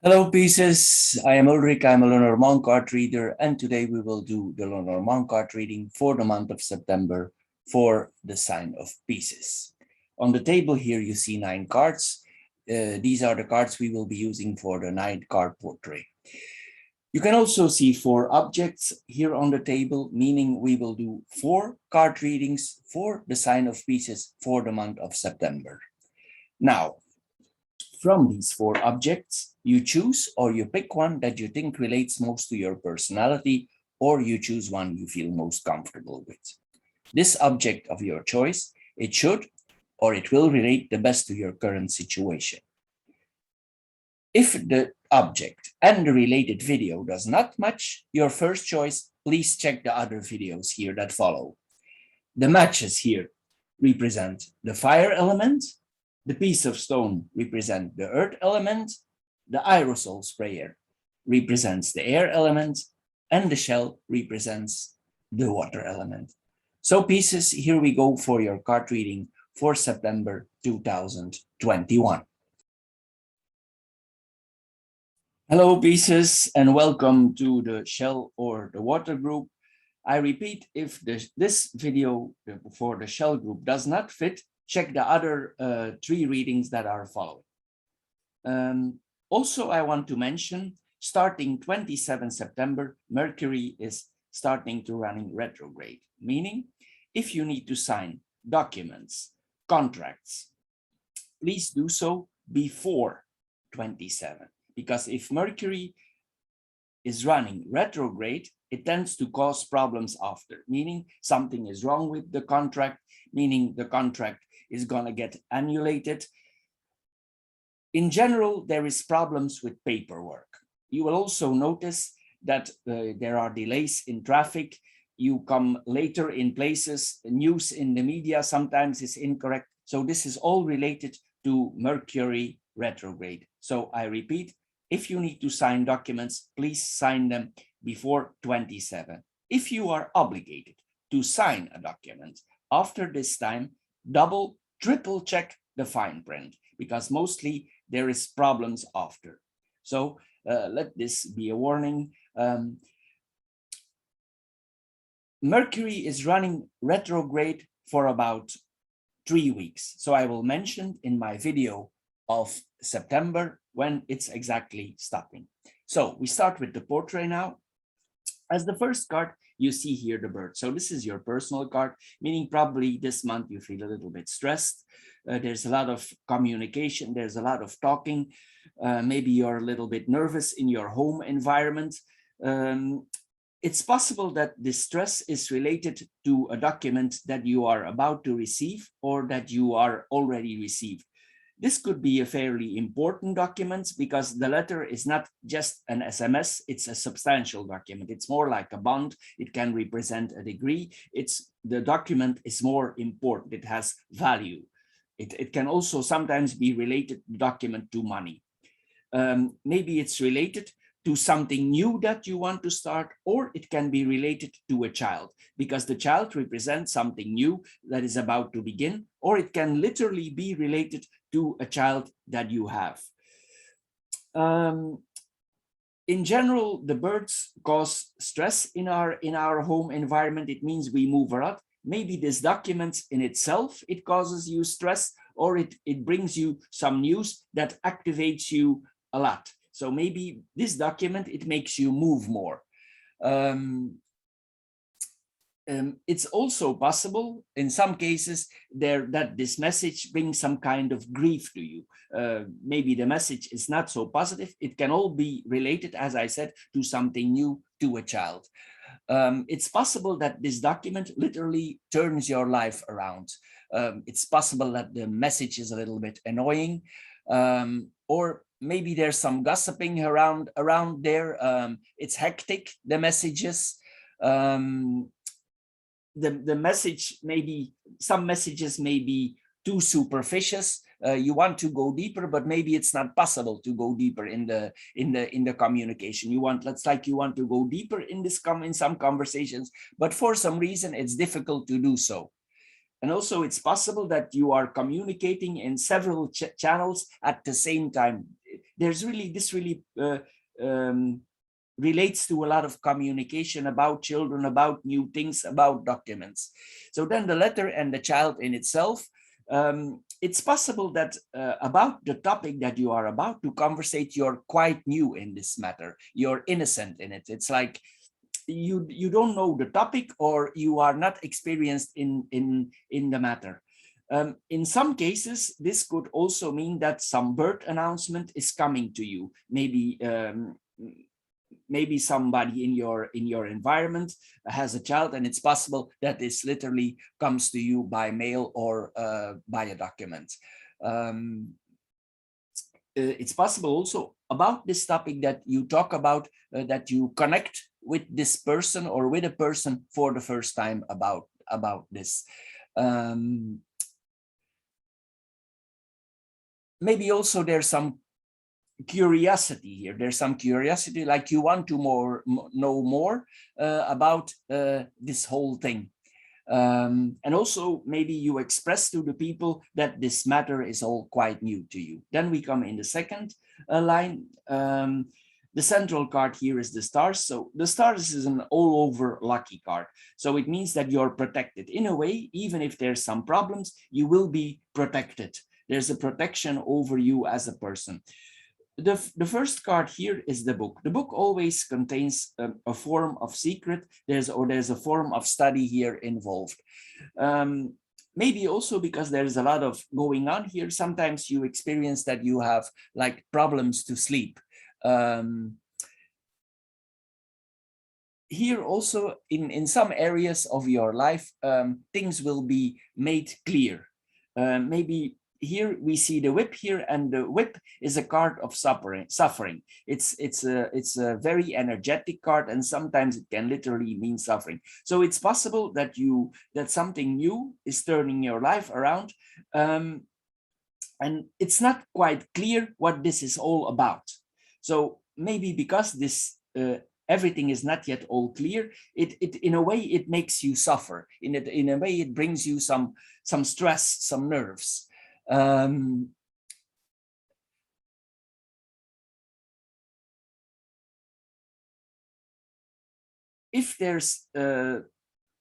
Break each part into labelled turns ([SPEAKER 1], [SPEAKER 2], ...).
[SPEAKER 1] Hello, Pieces. I am Ulrich. I'm a Lenormand card reader, and today we will do the Lenormand card reading for the month of September for the sign of Pieces. On the table here, you see 9 cards. These are the cards we will be using for the 9 card portrait. You can also see 4 objects here on the table, meaning we will do 4 card readings for the sign of Pieces for the month of September. Now, from these 4 objects, you choose or you pick one that you think relates most to your personality, or you choose one you feel most comfortable with. This object of your choice, it should or it will relate the best to your current situation. If the object and the related video does not match your first choice, please check the other videos here that follow. The matches here represent the fire element, the piece of stone represents the earth element, the aerosol sprayer represents the air element, and the shell represents the water element. So Pieces, here we go for your card reading for September 2021. Hello Pieces, and welcome to the shell or the water group. I repeat, if this video for the shell group does not fit, check the other 3 readings that are following. Also, I want to mention, starting 27 September, Mercury is starting to running retrograde, meaning if you need to sign documents, contracts, please do so before 27, because if Mercury is running retrograde, it tends to cause problems after, meaning something is wrong with the contract, meaning the contract is going to get annullated. In general, there is problems with paperwork. You will also notice that there are delays in traffic. You come later in places, news in the media sometimes is incorrect. So this is all related to Mercury retrograde. So I repeat, if you need to sign documents, please sign them before 27. If you are obligated to sign a document after this time, double, triple check the fine print, because mostly there is problems after. So let this be a warning. Mercury is running retrograde for about 3 weeks. So I will mention in my video of September when it's exactly stopping. So we start with the portrait now. As the first card, you see here the bird. So this is your personal card, meaning probably this month you feel a little bit stressed. There's a lot of communication. There's a lot of talking. Maybe you're a little bit nervous in your home environment. It's possible that this stress is related to a document that you are about to receive or that you are already received. This could be a fairly important document because the letter is not just an SMS, it's a substantial document. It's more like a bond. It can represent a degree. The document is more important. It has value. It can also sometimes be related document to money. Maybe it's related to something new that you want to start, or it can be related to a child because the child represents something new that is about to begin, or it can literally be related to a child that you have. In general, the birds cause stress in our home environment. It means we move a lot. Maybe this document in itself, it causes you stress, or it brings you some news that activates you a lot. So maybe this document, it makes you move more. It's also possible in some cases that this message brings some kind of grief to you. Maybe the message is not so positive. It can all be related, as I said, to something new, to a child. It's possible that this document literally turns your life around. It's possible that the message is a little bit annoying, or maybe there's some gossiping around there. It's hectic, the messages. The message, maybe some messages may be too superficial. You want to go deeper, but maybe it's not possible to go deeper in the communication. You want to go deeper in some conversations, but for some reason it's difficult to do so. And also it's possible that you are communicating in several channels at the same time. there's really, this really relates to a lot of communication about children, about new things, about documents. So then the letter and the child in itself, it's possible that about the topic that you are about to conversate, you're quite new in this matter. You're innocent in it. It's like you don't know the topic, or you are not experienced in the matter. In some cases, this could also mean that some birth announcement is coming to you. Maybe somebody in your environment has a child, and it's possible that this literally comes to you by mail or by a document. It's possible also about this topic that you talk about, that you connect with this person or with a person for the first time about this. Maybe also there's some curiosity here. There's some curiosity, like you want to know more about this whole thing. And also maybe you express to the people that this matter is all quite new to you. Then we come in the second line. The central card here is the stars. So the stars is an all over lucky card. So it means that you're protected in a way. Even if there's some problems, you will be protected. There's a protection over you as a person. The first card here is the book. The book always contains a form of secret. There's a form of study here involved. Maybe also because there's a lot of going on here. Sometimes you experience that you have like problems to sleep. Here also in some areas of your life, things will be made clear. Maybe here we see the whip here, and the whip is a card of suffering. It's a very energetic card, and sometimes it can literally mean suffering. So it's possible that something new is turning your life around, and it's not quite clear what this is all about. So maybe because this everything is not yet all clear, it in a way it makes you suffer. In a way it brings you some stress, some nerves. If there's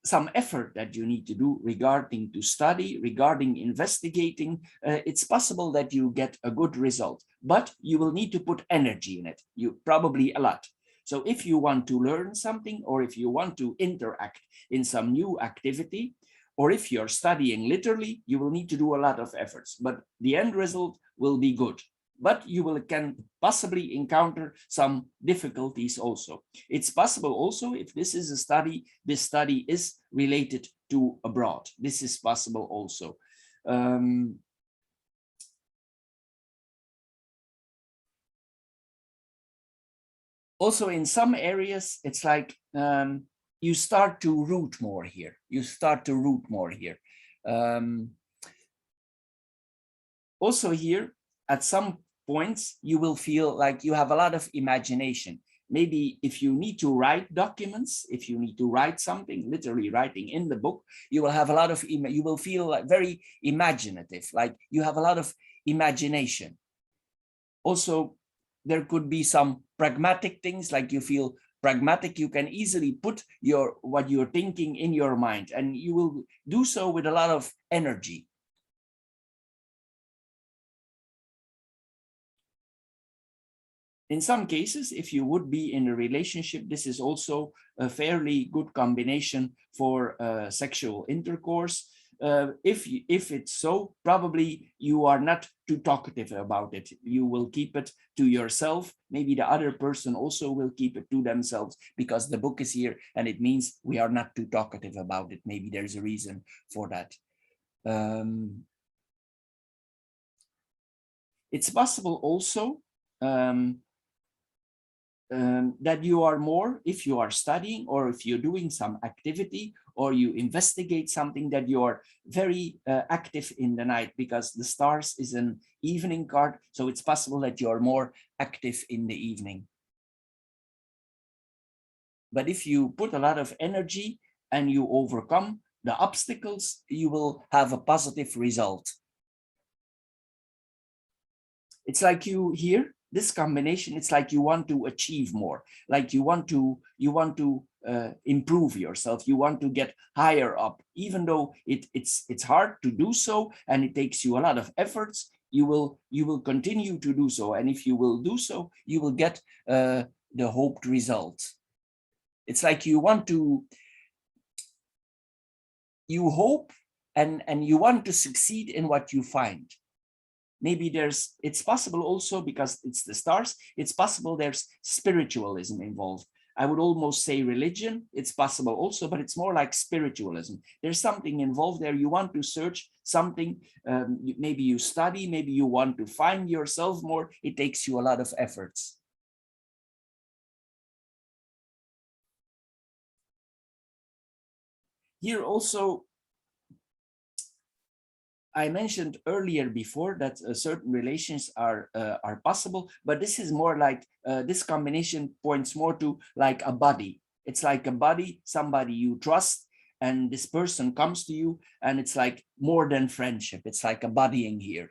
[SPEAKER 1] some effort that you need to do regarding to study, regarding investigating, it's possible that you get a good result, but you will need to put energy in it, probably a lot. So if you want to learn something, or if you want to interact in some new activity, or if you're studying literally, you will need to do a lot of efforts, but the end result will be good. But you can possibly encounter some difficulties also. It's possible also, if this is a study, this study is related to abroad. This is possible also. Also in some areas, it's like you start to root more here. You start to root more here. Also here, at some points, you will feel like you have a lot of imagination. Maybe if you need to write documents, if you need to write something, literally writing in the book, you will have a lot of, you will feel like very imaginative, like you have a lot of imagination. Also, there could be some pragmatic things, like you feel pragmatic. You can easily put what you're thinking in your mind, and you will do so with a lot of energy. In some cases, if you would be in a relationship, this is also a fairly good combination for sexual intercourse. If it's so, probably you are not too talkative about it. You will keep it to yourself. Maybe the other person also will keep it to themselves, because the book is here and it means we are not too talkative about it. Maybe there's a reason for that. It's possible also that you are more, if you are studying or if you're doing some activity or you investigate something, that you are very active in the night, because the stars is an evening card. So it's possible that you're more active in the evening. But if you put a lot of energy and you overcome the obstacles, you will have a positive result. It's like you here, this combination, it's like you want to achieve more, like you want to improve yourself, you want to get higher up, even though it's hard to do so and it takes you a lot of efforts. You will continue to do so, and if you will do so, you will get the hoped result. It's like you hope and you want to succeed in what you find. Maybe it's possible also, because it's the stars, it's possible there's spiritualism involved. I would almost say religion, it's possible also, but it's more like spiritualism. There's something involved there. You want to search something, maybe you study, maybe you want to find yourself more. It takes you a lot of efforts. Here also, I mentioned earlier before that certain relations are possible, but this is more like this combination points more to like a buddy. It's like a buddy, somebody you trust, and this person comes to you, and it's like more than friendship. It's like a buddying here.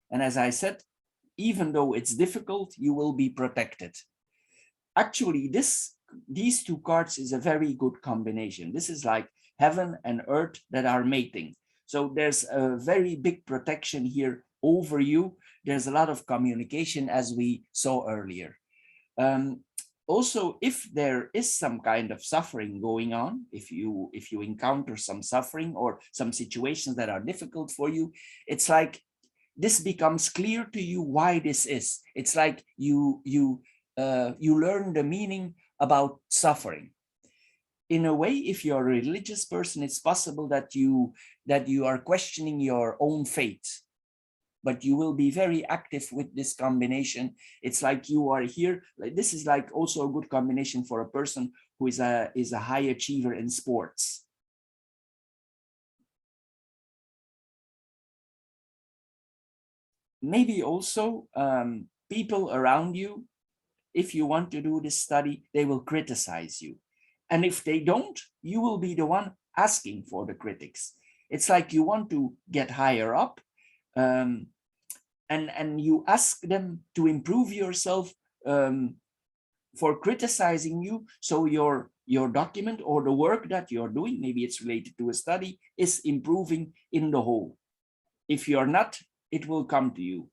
[SPEAKER 1] And as I said, even though it's difficult, you will be protected. Actually, these two cards is a very good combination. This is like heaven and earth that are mating. So there's a very big protection here over you. There's a lot of communication, as we saw earlier. Also, if there is some kind of suffering going on, if you encounter some suffering or some situations that are difficult for you, it's like this becomes clear to you why this is. It's like you learn the meaning about suffering. In a way, if you're a religious person, it's possible that you are questioning your own fate, but you will be very active with this combination. It's like you are here. This is like also a good combination for a person who is a high achiever in sports. Maybe also people around you, if you want to do this study, they will criticize you. And if they don't, you will be the one asking for the critics. It's like you want to get higher up, and you ask them to improve yourself for criticizing you. So your document or the work that you're doing, maybe it's related to a study, is improving in the whole. If you're not, it will come to you.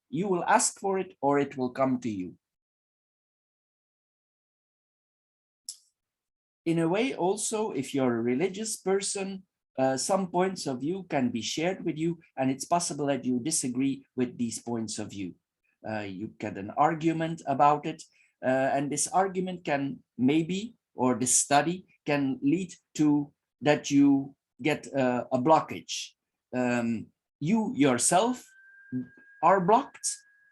[SPEAKER 1] You will ask for it or it will come to you. In a way, also, if you're a religious person, some points of view can be shared with you, and it's possible that you disagree with these points of view. You get an argument about it, and this argument can maybe, or this study can lead to that you get a blockage. You yourself are blocked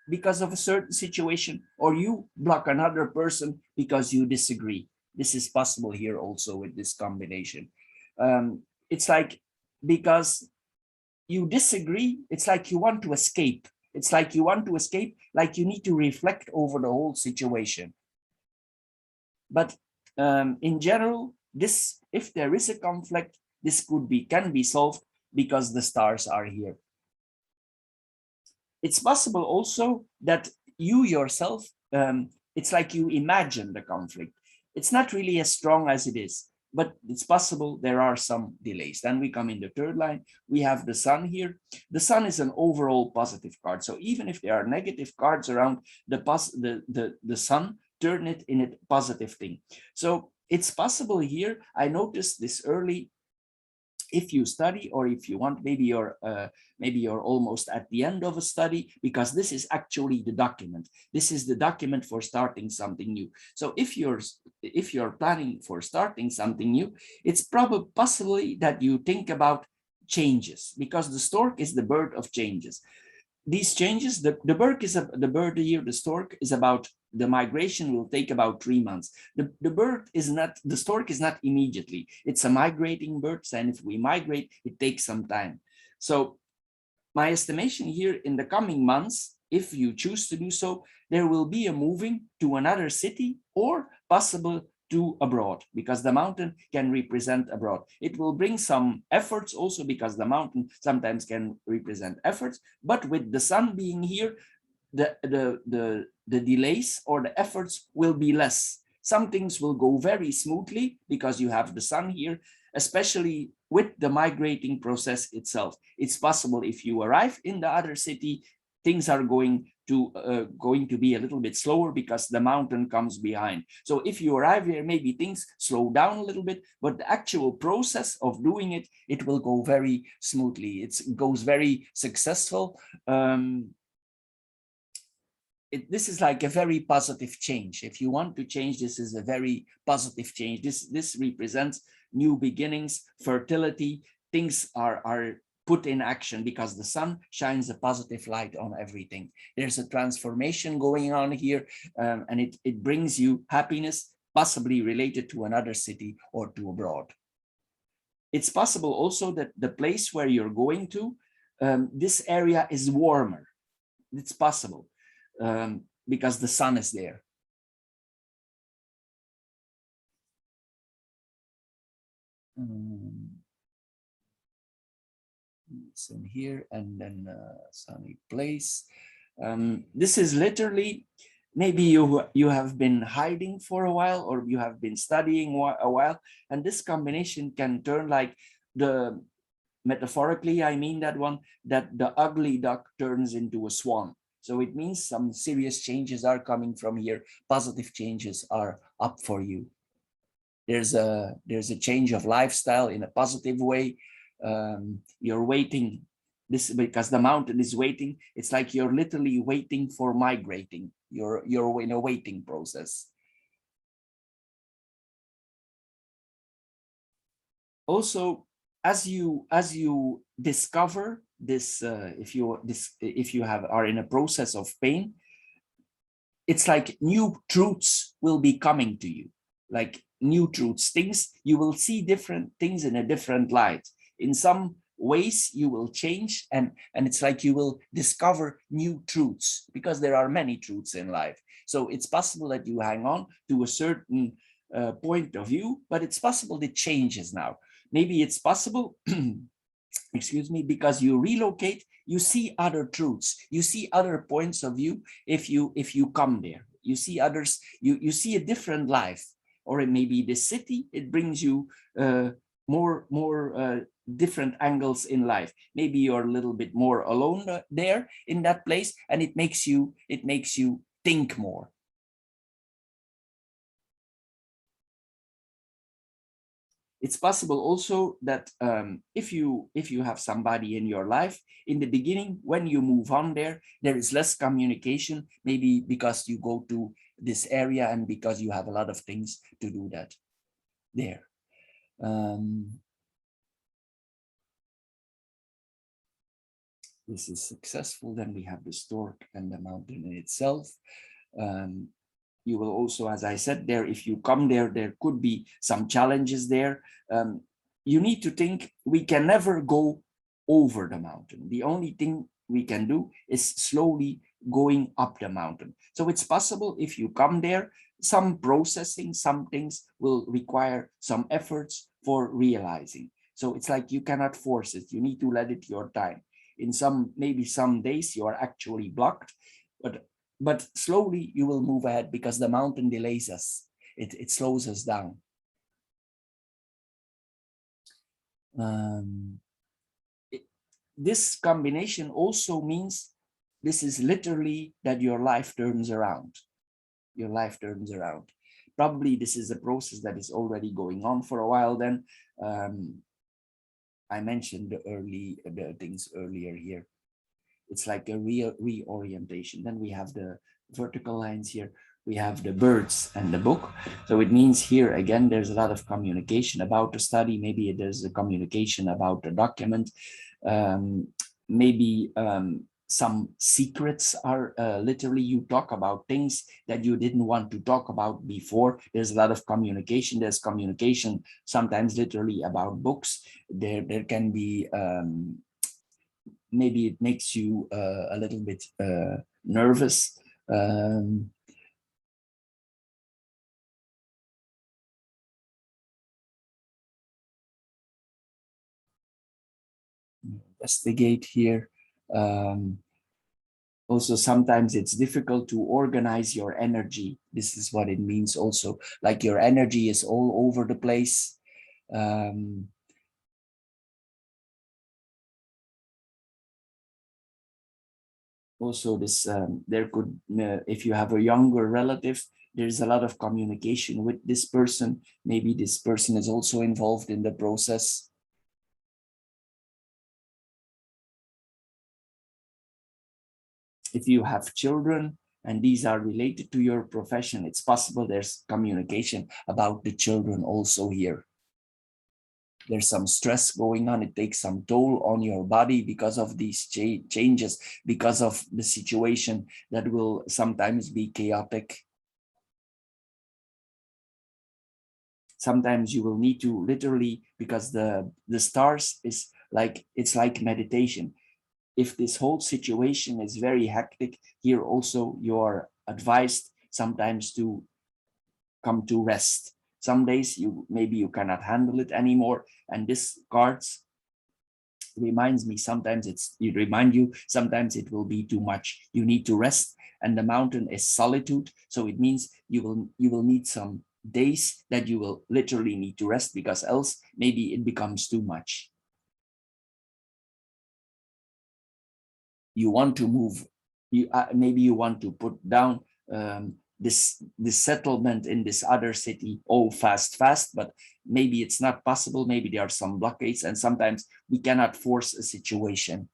[SPEAKER 1] because of a certain situation, or you block another person because you disagree. This is possible here also with this combination. It's like, because you disagree, it's like you want to escape. It's like you want to escape, like you need to reflect over the whole situation. But in general, this, if there is a conflict, this can be solved because the stars are here. It's possible also that you yourself, it's like you imagine the conflict. It's not really as strong as it is, but it's possible there are some delays. Then we come in the third line. We have the sun here. The sun is an overall positive card. So even if there are negative cards around, the sun, turn it in a positive thing. So it's possible here. I noticed this early. If you study, or if you want, maybe you're almost at the end of a study, because this is actually the document. This is the document for starting something new. So if you're planning for starting something new, it's probably possibly that you think about changes, because the stork is the bird of changes. These changes, the bird here, the stork is about, the migration will take about 3 months. The stork is not immediately. It's a migrating bird, and if we migrate, it takes some time. So my estimation here, in the coming months, if you choose to do so, there will be a moving to another city, or possible to abroad, because the mountain can represent abroad. It will bring some efforts also, because the mountain sometimes can represent efforts, but with the sun being here, the delays or the efforts will be less. Some things will go very smoothly because you have the sun here, especially with the migrating process itself. It's possible if you arrive in the other city, things are going to be a little bit slower because the mountain comes behind. So if you arrive here, maybe things slow down a little bit, but the actual process of doing it, it will go very smoothly. It goes very successful. This is like a very positive change. If you want to change, this is a very positive change. This represents new beginnings, fertility. Things are put in action because the sun shines a positive light on everything. There's a transformation going on here, and it brings you happiness, possibly related to another city or to abroad. It's possible also that the place where you're going to, this area is warmer. It's possible. Because the sun is there. It's in here, and then sunny place. This is literally, maybe you have been hiding for a while, or you have been studying a while, and this combination can turn like the, metaphorically, I mean that one, that the ugly duck turns into a swan. So it means some serious changes are coming from here. Positive changes are up for you. There's a change of lifestyle in a positive way. You're waiting, this because the mountain is waiting. It's like you're literally waiting for migrating. You're in a waiting process. Also, as you discover this, if you are in a process of pain, it's like new truths will be coming to you, like new truths, things you will see different things in a different light. In some ways you will change, and it's like you will discover new truths, because there are many truths in life. So it's possible that you hang on to a certain point of view, but it's possible it changes now. Maybe it's possible excuse me, because you relocate, you see other truths, you see other points of view. If you come there, you see others, you see a different life. Or it may be the city, it brings you more different angles in life. Maybe you're a little bit more alone there in that place, and it makes you think more. It's possible also that if you have somebody in your life, in the beginning, when you move on there is less communication, maybe because you go to this area and because you have a lot of things to do that there. This is successful. Then we have the stork and the mountain in itself. You will also, as I said there, if you come there, there could be some challenges there. You need to think, we can never go over the mountain. The only thing we can do is slowly going up the mountain. So it's possible if you come there, some processing, some things will require some efforts for realizing. So it's like you cannot force it. You need to let it your time. In maybe some days you are actually blocked, but slowly you will move ahead, because the mountain delays us. It slows us down. This combination also means this is literally that your life turns around. Your life turns around. Probably this is a process that is already going on for a while. Then I mentioned the things earlier here. It's like a real reorientation. Then we have the vertical lines here. We have the birds and the book. So it means here again, there's a lot of communication about the study. Maybe there's a communication about the document. Maybe some secrets are literally, you talk about things that you didn't want to talk about before. There's a lot of communication. There's communication sometimes literally about books. There can be maybe it makes you a little bit nervous. Investigate here. Also, sometimes it's difficult to organize your energy. This is what it means also, like your energy is all over the place. Also, this there could, if you have a younger relative, there's a lot of communication with this person. Maybe this person is also involved in the process. If you have children and these are related to your profession, it's possible there's communication about the children also here. There's some stress going on. It takes some toll on your body because of these changes, because of the situation that will sometimes be chaotic. Sometimes you will need to literally, because the stars is like, it's like meditation. If this whole situation is very hectic, here also you are advised sometimes to come to rest. Some days maybe you cannot handle it anymore, and this cards reminds me, sometimes it remind you, sometimes it will be too much. You need to rest, and the mountain is solitude, so it means you will need some days that you will literally need to rest, because else maybe it becomes too much. You want to move, maybe you want to put down this settlement in this other city, fast, but maybe it's not possible. Maybe there are some blockades, and sometimes we cannot force a situation.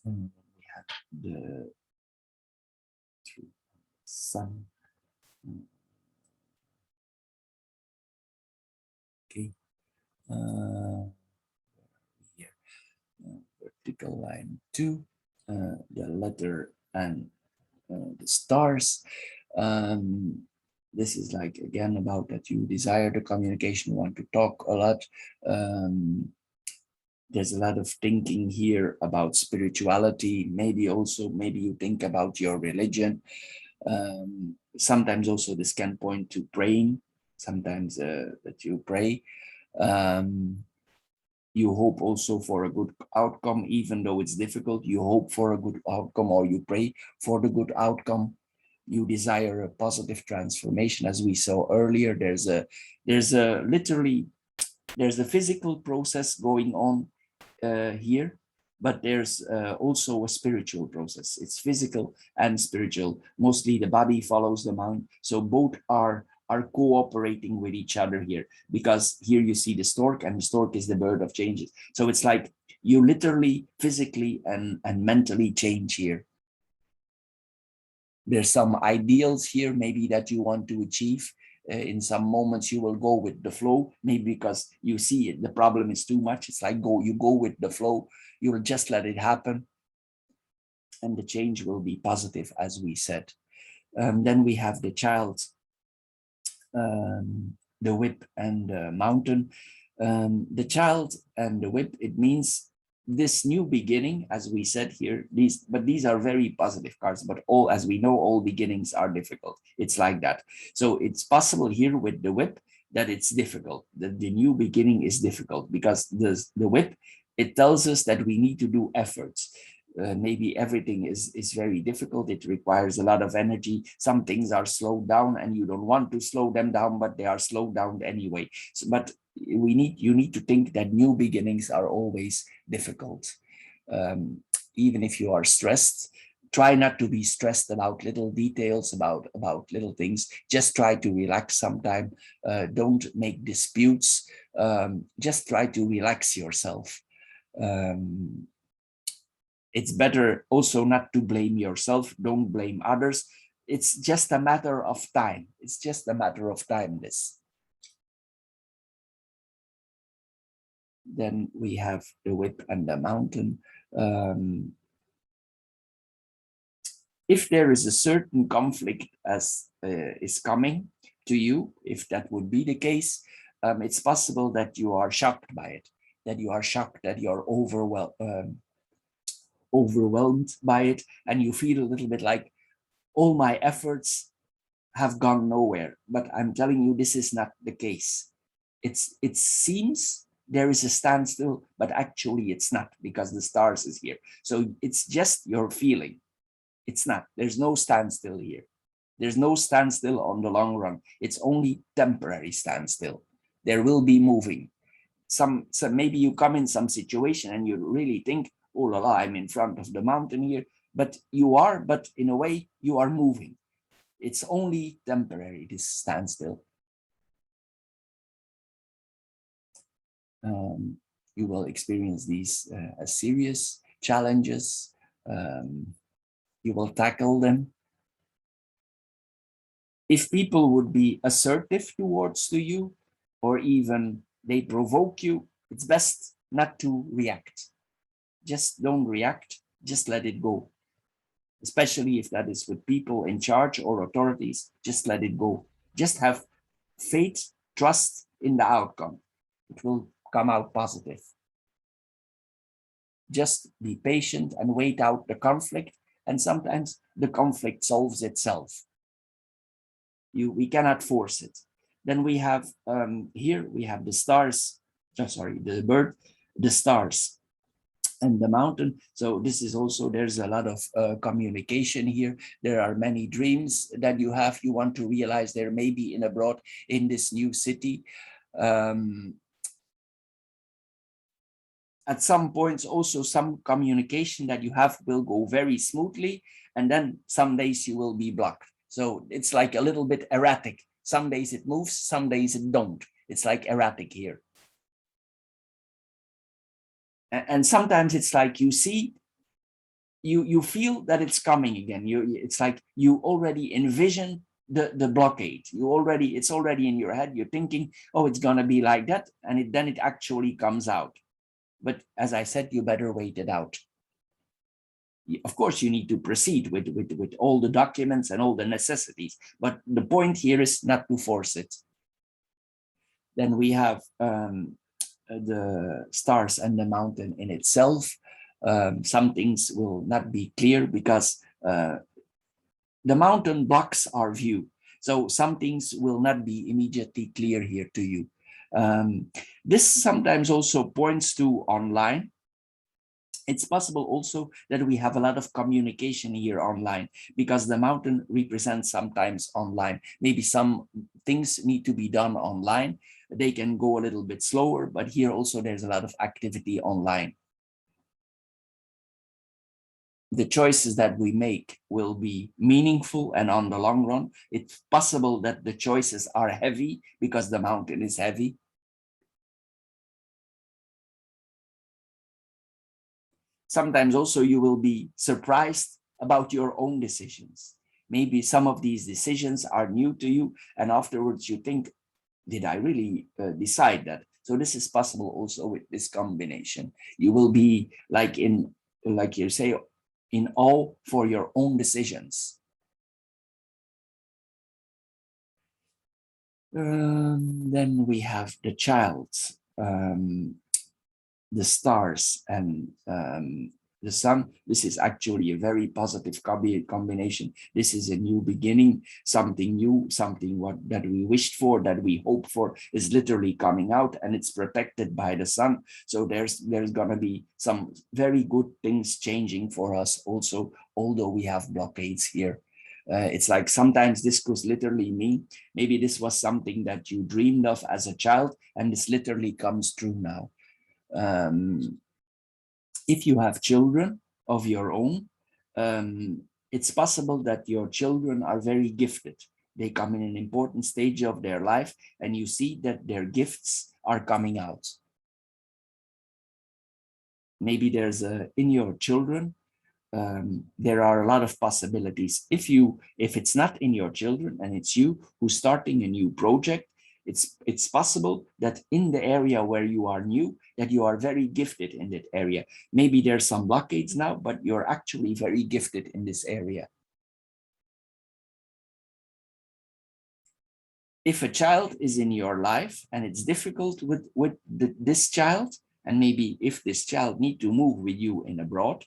[SPEAKER 1] We have the sun. Okay. Here, vertical line 2, the letter and the stars. This is like, again, about that you desire the communication, want to talk a lot. There's a lot of thinking here about spirituality. Maybe you think about your religion. Sometimes also this can point to praying. Sometimes that you pray. You hope also for a good outcome, even though it's difficult. You hope for a good outcome, or you pray for the good outcome. You desire a positive transformation, as we saw earlier. There's a physical process going on here, but there's also a spiritual process. It's physical and spiritual. Mostly the body follows the mind, so both are cooperating with each other here, because here you see the stork, and the stork is the bird of changes. So it's like you literally, physically and mentally change here. There's some ideals here maybe that you want to achieve. In some moments you will go with the flow, maybe because you see it, the problem is too much. It's like you go with the flow, you will just let it happen, and the change will be positive, as we said. Then we have the child, the whip, and the mountain. The child and the whip, it means this new beginning, as we said here. These are very positive cards, but all, as we know, all beginnings are difficult. It's like that. So it's possible here with the whip that it's difficult, that the new beginning is difficult, because the whip, it tells us that we need to do efforts. Maybe everything is very difficult. It requires a lot of energy. Some things are slowed down, and you don't want to slow them down, but they are slowed down anyway. But you need to think that new beginnings are always difficult. Even if you are stressed, try not to be stressed about little details, about little things. Just try to relax sometime. Don't make disputes. Just try to relax yourself. It's better also not to blame yourself. Don't blame others. It's just a matter of time. It's just a matter of time, this. Then we have the whip and the mountain. If there is a certain conflict as is coming to you, if that would be the case, it's possible that you are shocked by it, that you are shocked, that you are overwhelmed by it, and you feel a little bit like all my efforts have gone nowhere. But I'm telling you, this is not the case. It seems there is a standstill, but actually it's not, because the stars is here. So it's just your feeling. It's not. There's no standstill here. There's no standstill on the long run. It's only temporary standstill. There will be moving. So maybe you come in some situation and you really think, oh la la, I'm in front of the mountain here, but you are, but in a way you are moving. It's only temporary, this standstill. You will experience these as serious challenges. You will tackle them. If people would be assertive towards to you, or even they provoke you, it's best not to react. Just don't react, just let it go. Especially if that is with people in charge or authorities, just let it go. Just have faith, trust in the outcome. It will come out positive. Just be patient and wait out the conflict, and sometimes the conflict solves itself. We cannot force it. Then we have here we have the stars, the bird, the stars, and the mountain. So this is also, there's a lot of communication here. There are many dreams that you have. You want to realize there may be in abroad in this new city. At some points also some communication that you have will go very smoothly, and then some days you will be blocked. So it's like a little bit erratic. Some days it moves, some days it don't. It's like erratic here. And sometimes it's like you see, you feel that it's coming again. It's like you already envision the blockade. It's already in your head. You're thinking, oh, it's gonna be like that, and then it actually comes out. But as I said, you better wait it out. Of course, you need to proceed with all the documents and all the necessities, but the point here is not to force it. Then we have the stars and the mountain in itself. Some things will not be clear because the mountain blocks our view. So some things will not be immediately clear here to you. This sometimes also points to online. It's possible also that we have a lot of communication here online, because the mountain represents sometimes online. Maybe some things need to be done online. They can go a little bit slower, but here also there's a lot of activity online. The choices that we make will be meaningful, and on the long run, it's possible that the choices are heavy because the mountain is heavy. Sometimes also you will be surprised about your own decisions. Maybe some of these decisions are new to you, and afterwards you think, did I really decide that? So this is possible also with this combination. You will be like you say, in awe for your own decisions. Then we have the child, the stars, and the sun. This is actually a very positive combination. This is a new beginning, something new, something that we wished for, that we hope for, is literally coming out, and it's protected by the sun. So there's gonna be some very good things changing for us also, although we have blockades here. It's like sometimes this could literally mean maybe this was something that you dreamed of as a child, and this literally comes true now. If you have children of your own, it's possible that your children are very gifted. They come in an important stage of their life, and you see that their gifts are coming out. Maybe there's in your children, there are a lot of possibilities. If it's not in your children and it's you who's starting a new project, it's possible that in the area where you are new, that you are very gifted in that area. Maybe there's some blockades now, but you're actually very gifted in this area. If a child is in your life and it's difficult with this child, and maybe if this child need to move with you in abroad,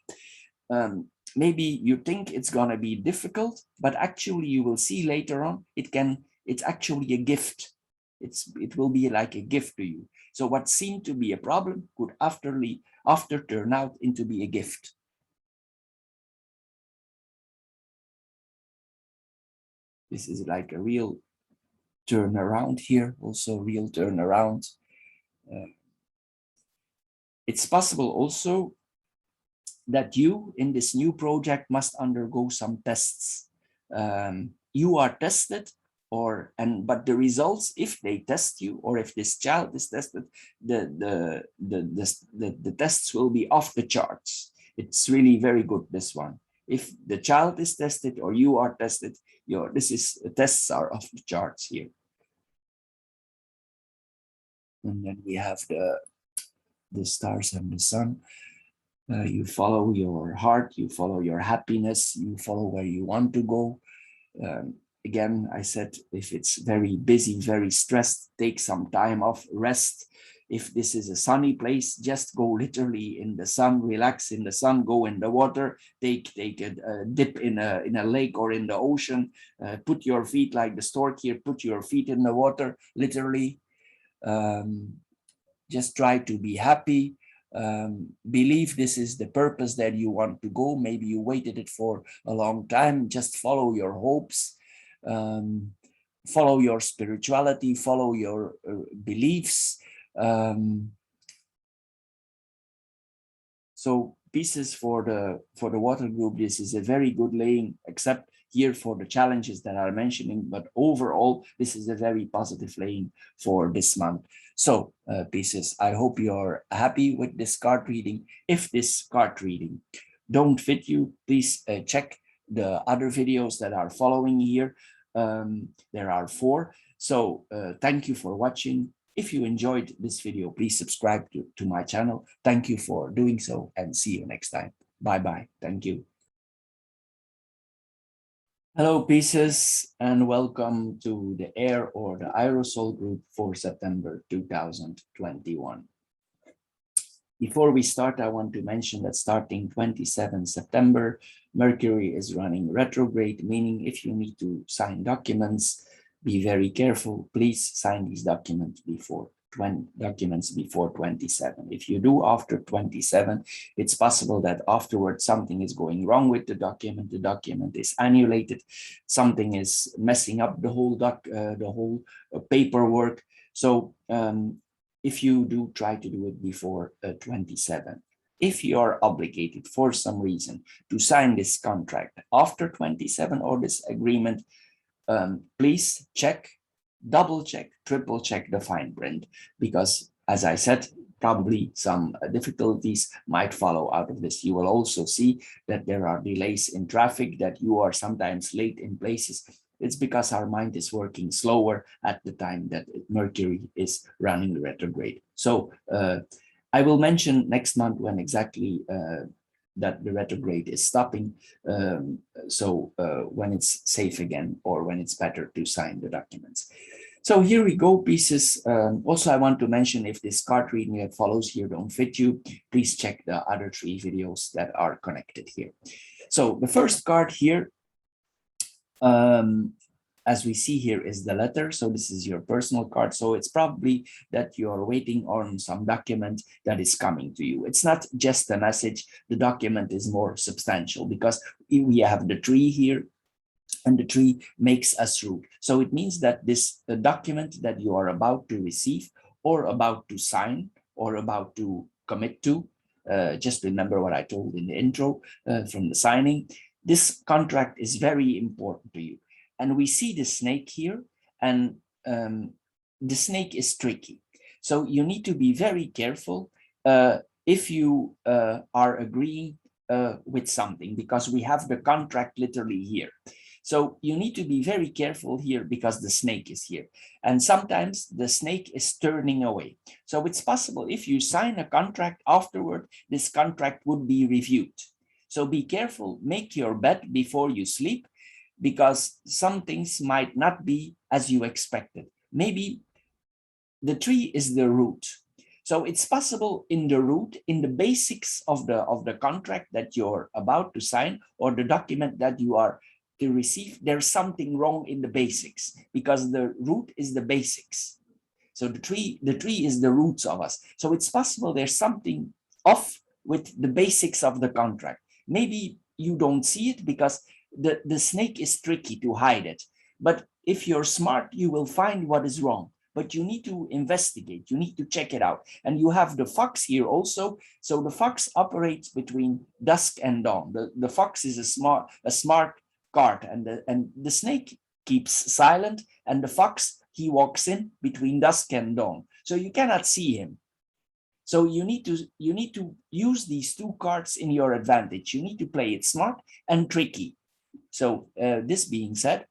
[SPEAKER 1] maybe you think it's gonna be difficult, but actually you will see later on, it's actually a gift. It will be like a gift to you. So what seemed to be a problem could after turn out into be a gift. This is like a real turnaround here, also real turnaround. It's possible also that you in this new project must undergo some tests. You are tested, but the results, if they test you, or if this child is tested, the tests will be off the charts. It's really very good, this one. If the child is tested or you are tested, tests are off the charts here. And then we have the stars and the sun. You follow your heart, you follow your happiness, you follow where you want to go. Again, I said, if it's very busy, very stressed, take some time off, rest. If this is a sunny place, just go literally in the sun, relax in the sun, go in the water, take a dip in a lake or in the ocean, put your feet like the stork here, put your feet in the water, literally. Just try to be happy. Believe this is the purpose that you want to go. Maybe you waited it for a long time. Just follow your hopes, follow your spirituality, follow your beliefs. So Pisces for the water group, this is a very good laying, except here for the challenges that I'm mentioning, but overall, this is a very positive laying for this month. So Pisces, I hope you're happy with this card reading. If this card reading don't fit you, please check the other videos that are following here. There are 4. So thank you for watching. If you enjoyed this video, please subscribe to my channel. Thank you for doing so, and see you next time. Bye-bye. Thank you. Hello, Pisces, and welcome to the Air or the Aerosol group for September 2021. Before we start, I want to mention that starting 27 September, Mercury is running retrograde, meaning if you need to sign documents, be very careful. Please sign these documents before 27. If you do after 27, it's possible that afterwards something is going wrong with the document is annulated, something is messing up the whole paperwork. So if you do, try to do it before 27. If you are obligated for some reason to sign this contract after 27 or this agreement, please double check, triple check the fine print, because as I said, probably some difficulties might follow out of this. You will also see that there are delays in traffic, that you are sometimes late in places. It's because our mind is working slower at the time that Mercury is running retrograde. So I will mention next month when exactly that the retrograde is stopping, when it's safe again, or when it's better to sign the documents. So here we go, Pisces. Also, I want to mention, if this card reading that follows here don't fit you, please check the other 3 videos that are connected here. So the first card here, as we see here, is the letter. So this is your personal card. So it's probably that you're waiting on some document that is coming to you. It's not just a message. The document is more substantial, because we have the tree here, and the tree makes us root. So it means that this document that you are about to receive, or about to sign, or about to commit to, just remember what I told in the intro from the signing, this contract is very important to you. And we see the snake here, and the snake is tricky. So you need to be very careful if you are agreeing with something, because we have the contract literally here. So you need to be very careful here, because the snake is here. And sometimes the snake is turning away. So it's possible if you sign a contract afterward, this contract would be reviewed. So be careful, make your bed before you sleep, because some things might not be as you expected. Maybe the tree is the root. So it's possible in the root, in the basics of the contract that you're about to sign, or the document that you are to receive, there's something wrong in the basics, because the root is the basics. So the tree is the roots of us. So it's possible there's something off with the basics of the contract. Maybe you don't see it because the snake is tricky to hide it. But if you're smart, you will find what is wrong. But you need to investigate, you need to check it out. And you have the fox here also. So the fox operates between dusk and dawn. The fox is a smart card, and the snake keeps silent, and the fox, he walks in between dusk and dawn. So you cannot see him. So you need to use these two cards in your advantage. You need to play it smart and tricky. So this being said,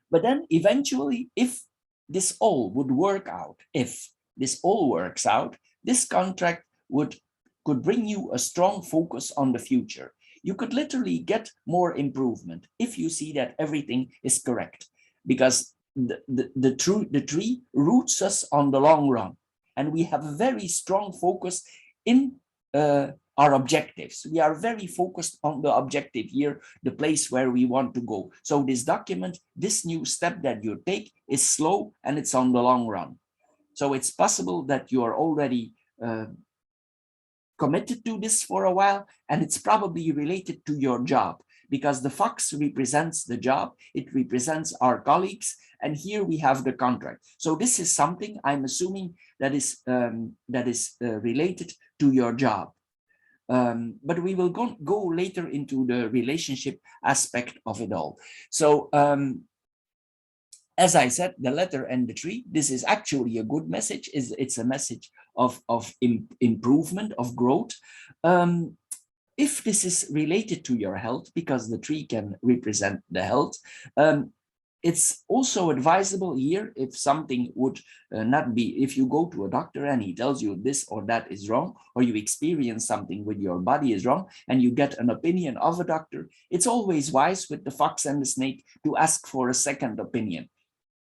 [SPEAKER 1] but then eventually, if this all would work out, if this all works out, this contract could bring you a strong focus on the future. You could literally get more improvement if you see that everything is correct, because the tree roots us on the long run, and we have a very strong focus in our objectives. We are very focused on the objective here, the place where we want to go. So this document, this new step that you take is slow and it's on the long run. So it's possible that you are already committed to this for a while, and it's probably related to your job, because the fox represents the job, it represents our colleagues, and here we have the contract. So this is something I'm assuming that is related to your job. But we will go later into the relationship aspect of it all. So as I said, the letter and the tree, this is actually a good message. It's a message of improvement, of growth. If this is related to your health, because the tree can represent the health, it's also advisable here, if something would not be, if you go to a doctor and he tells you this or that is wrong, or you experience something with your body is wrong, and you get an opinion of a doctor, it's always wise with the fox and the snake to ask for a second opinion.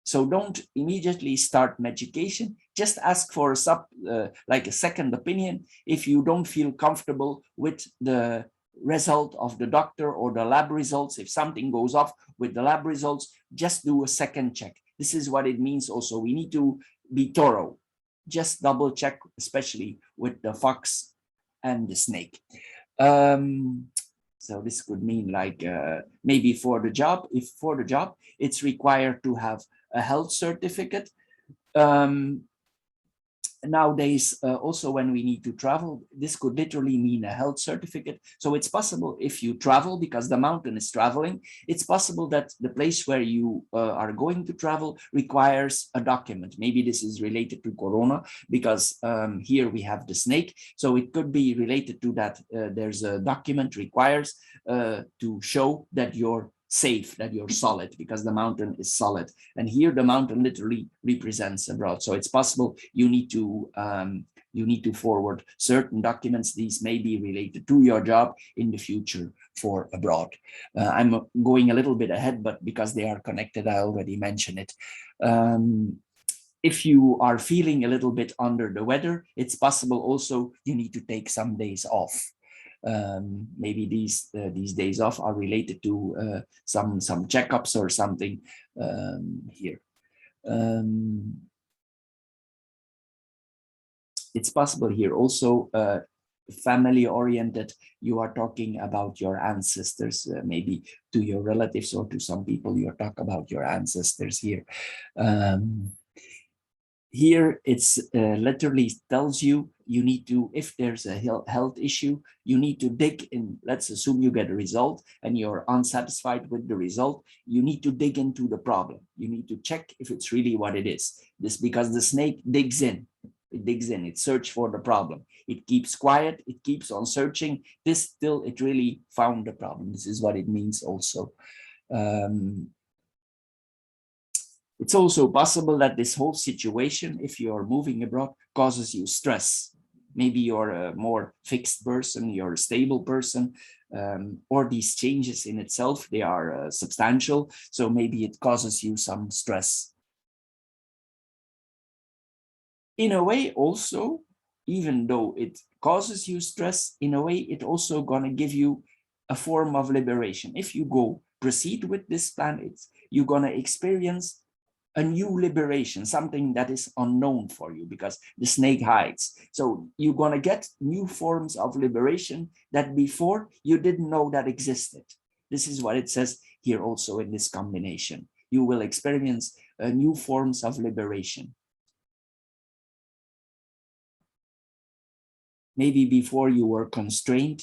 [SPEAKER 1] So don't immediately start medication, just ask for like a second opinion. If you don't feel comfortable with the result of the doctor or the lab results, if something goes off with the lab results, just do a second check. This is what it means also. We need to be thorough. Just double check, especially with the fox and the snake. So this could mean like maybe for the job, if for the job, it's required to have a health certificate. Nowadays, also when we need to travel, this could literally mean a health certificate. So it's possible if you travel, because the mountain is traveling, it's possible that the place where you are going to travel requires a document. Maybe this is related to Corona, because here we have the snake. So it could be related to that. There's a document requires to show that you're safe, that you're solid, because the mountain is solid. And here the mountain literally represents abroad. So it's possible you need to forward certain documents. These may be related to your job in the future for abroad. I'm going a little bit ahead, but because they are connected, I already mentioned it. If you are feeling a little bit under the weather, it's possible also you need to take some days off. Maybe these days off are related to some checkups or something here. It's possible here also family oriented. You are talking about your ancestors, maybe to your relatives or to some people. You talk about your ancestors here. Here it's literally tells you need to, if there's a health issue, you need to dig in. Let's assume you get a result and you're unsatisfied with the result. You need to dig into the problem. You need to check if it's really what it is. This because the snake digs in. It digs in, it searches for the problem. It keeps quiet, it keeps on searching. This till it really found the problem. This is what it means also. It's also possible that this whole situation, if you're moving abroad, causes you stress. Maybe you're a more fixed person, you're a stable person, or these changes in itself, they are substantial. So maybe it causes you some stress. In a way also, even though it causes you stress, in a way, it also gonna give you a form of liberation. If you proceed with this plan, you're gonna experience a new liberation, something that is unknown for you because the snake hides. So you're going to get new forms of liberation that before you didn't know that existed. This is what it says here also in this combination. You will experience new forms of liberation. Maybe before you were constrained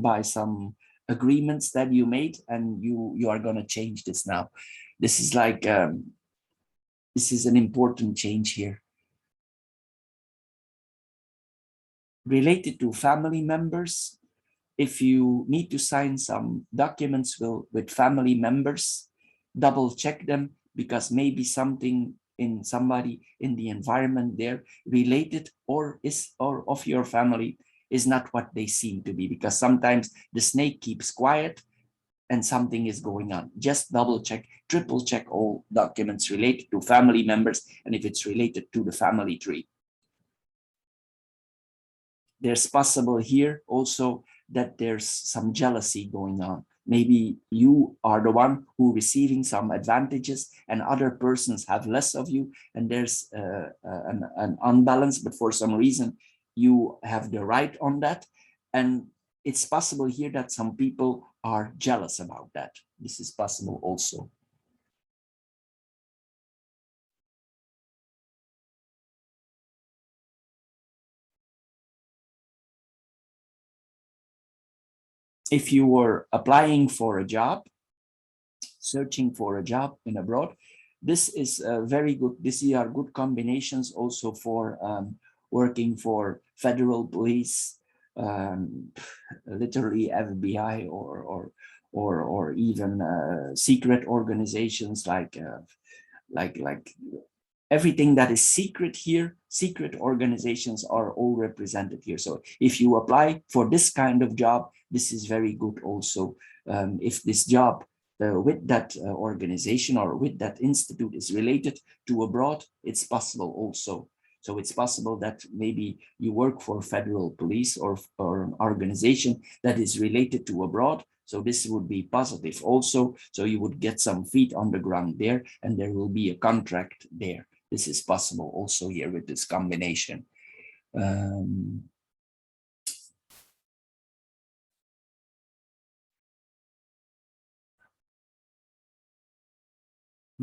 [SPEAKER 1] by some agreements that you made, and you are going to change this now. This is like, this is an important change here. Related to family members, if you need to sign some documents with family members, double check them, because maybe something in somebody in the environment there related or of your family is not what they seem to be, because sometimes the snake keeps quiet and something is going on. Just double check, triple check all documents related to family members, and if it's related to the family tree. There's possible here also that there's some jealousy going on. Maybe you are the one who receiving some advantages and other persons have less of you, and there's an unbalance, but for some reason you have the right on that. And it's possible here that some people are jealous about that. This is possible also. If you were applying for a job, searching for a job in abroad, this is very good. These are good combinations also for working for federal police, literally FBI, or even secret organizations like everything that is secret here. Secret organizations are all represented here. So if you apply for this kind of job, this is very good also. If this job with that organization or with that institute is related to abroad, it's possible also. So it's possible that maybe you work for federal police or an organization that is related to abroad. So this would be positive also. So you would get some feet on the ground there, and there will be a contract there. This is possible also here with this combination.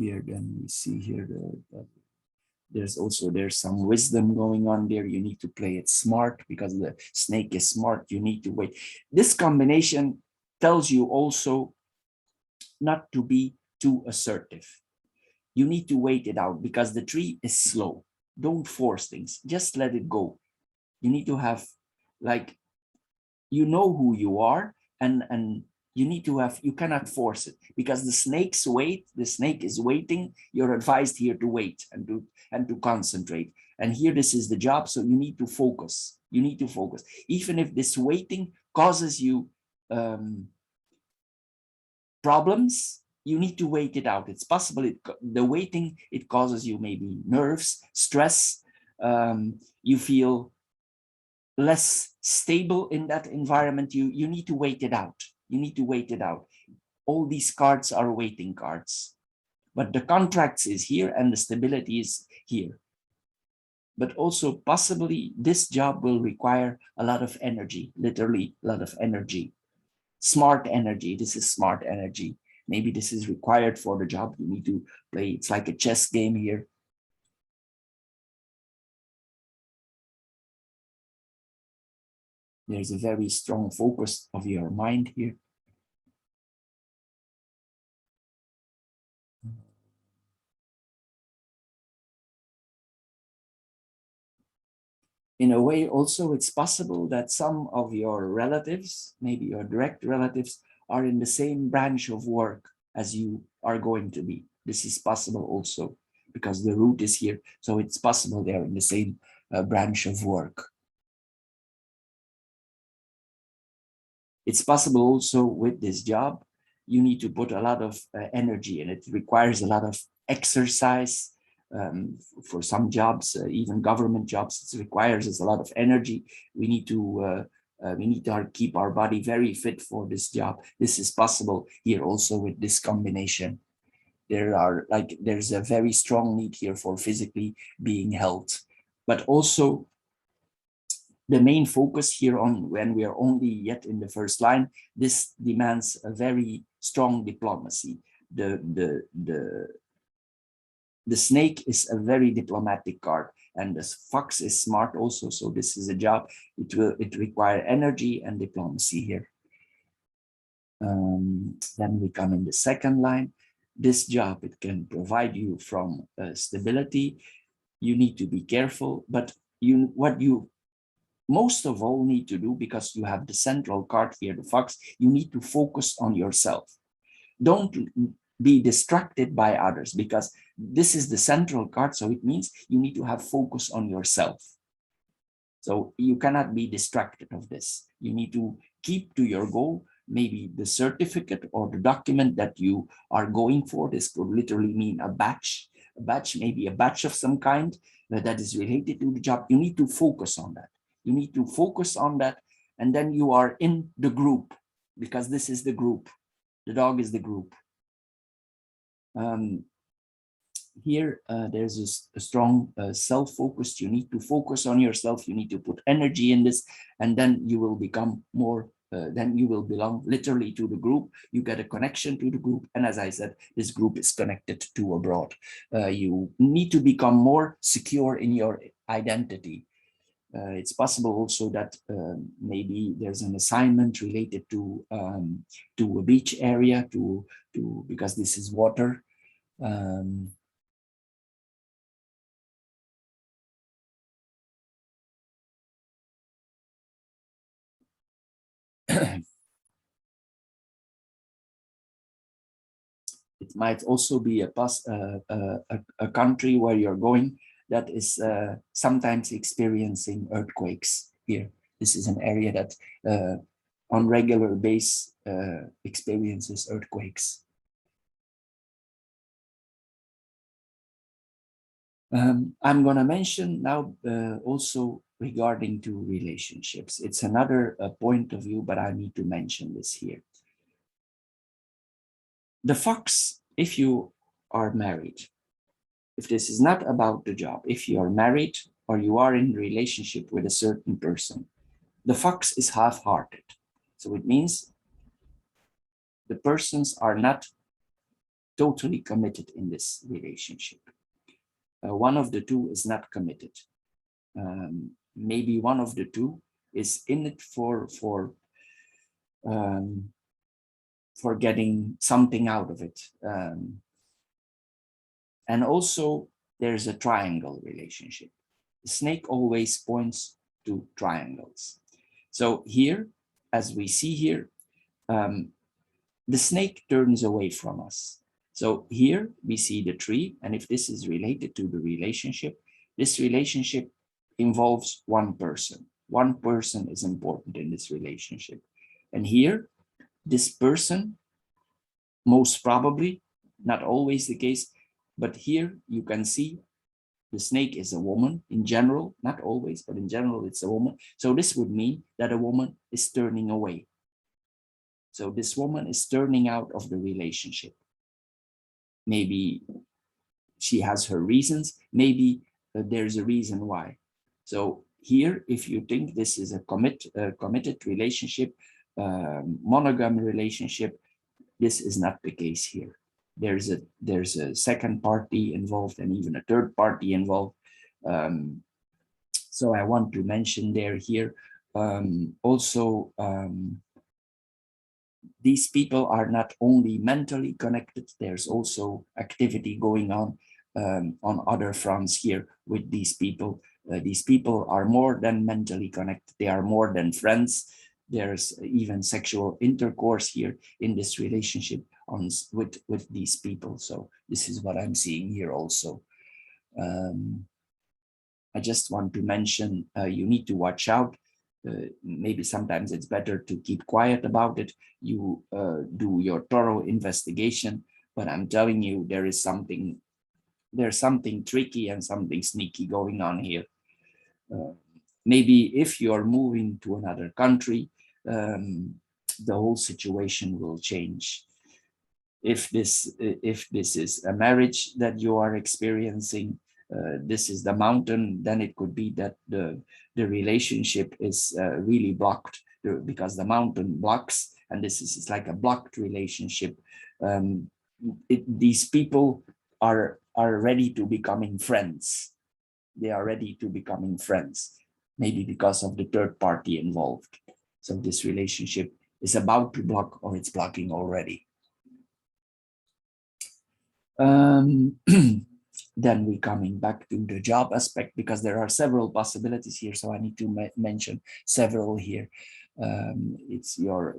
[SPEAKER 1] Here, then we see here there's some wisdom going on there. You need to play it smart because the snake is smart. You need to wait. This combination tells you also not to be too assertive. You need to wait it out because the tree is slow. Don't force things. Just let it go. You need to have, like, you know who you are, and you need to have, you cannot force it because the snake is waiting. You're advised here to wait and to concentrate. And here, this is the job. So you need to focus. You need to focus. Even if this waiting causes you problems, you need to wait it out. It's possible the waiting, it causes you maybe nerves, stress. You feel less stable in that environment. You need to wait it out. You need to wait it out. All these cards are waiting cards, but the contracts is here and the stability is here. But also possibly this job will require a lot of energy, literally a lot of energy. Smart energy. This is smart energy. Maybe this is required for the job. You need to play. It's like a chess game here. There's a very strong focus of your mind here. In a way, also, it's possible that some of your relatives, maybe your direct relatives, are in the same branch of work as you are going to be. This is possible also because the root is here. So it's possible they're in the same branch of work. It's possible also with this job, you need to put a lot of energy, and it requires a lot of exercise. For some jobs, even government jobs, it requires us a lot of energy. We need to keep our body very fit for this job. This is possible here also with this combination. there's a very strong need here for physically being held, but also the main focus here on when we are only yet in the first line, this demands a very strong diplomacy. The snake is a very diplomatic card, and the fox is smart also. So this is a job. It require energy and diplomacy here. Then we come in the second line. This job, it can provide you from stability. You need to be careful, but what you most of all need to do, because you have the central card here, the fox, you need to focus on yourself. Don't be distracted by others, because this is the central card. So it means you need to have focus on yourself. So you cannot be distracted of this. You need to keep to your goal, maybe the certificate or the document that you are going for. This could literally mean a badge, maybe a badge of some kind that is related to the job. You need to focus on that. You need to focus on that. And then you are in the group, because this is the group. The dog is the group. Here, there's a strong self-focus. You need to focus on yourself. You need to put energy in this, and then you will become more, then you will belong literally to the group. You get a connection to the group. And as I said, this group is connected to abroad. You need to become more secure in your identity. It's possible also that maybe there's an assignment related to a beach area, because this is water. It might also be a country where you're going that is sometimes experiencing earthquakes here. This is an area that on regular basis experiences earthquakes. I'm going to mention now also regarding to relationships. It's another point of view, but I need to mention this here. The fox, if you are married, if this is not about the job, if you are married or you are in relationship with a certain person, the fox is half-hearted. So it means the persons are not totally committed in this relationship. One of the two is not committed. Maybe one of the two is in it for getting something out of it. And also there's a triangle relationship. The snake always points to triangles. So here, as we see here, the snake turns away from us. So here we see the tree, and if this is related to the relationship, this relationship involves one person. One person is important in this relationship. And here, this person, most probably, not always the case, but here you can see the snake is a woman in general, not always, but in general it's a woman. So this would mean that a woman is turning away. So this woman is turning out of the relationship. Maybe she has her reasons, maybe there's a reason why. So here, if you think this is a committed relationship, monogamy relationship, this is not the case here. There's a second party involved and even a third party involved. So I want to mention here also these people are not only mentally connected, there's also activity going on other fronts here with these people. These people are more than mentally connected, they are more than friends. There's even sexual intercourse here in this relationship with these people. So this is what I'm seeing here also. I just want to mention, you need to watch out. Maybe sometimes it's better to keep quiet about it. You do your thorough investigation, but I'm telling you, there's something tricky and something sneaky going on here. Maybe if you're moving to another country, the whole situation will change. If this is a marriage that you are experiencing, this is the mountain, then it could be that the relationship is really blocked because the mountain blocks, and this is like a blocked relationship. These people are ready to becoming friends. They are ready to becoming friends, maybe because of the third party involved. So this relationship is about to block, or it's blocking already. Then we coming back to the job aspect, because there are several possibilities here, so I need to mention several here. It's you ought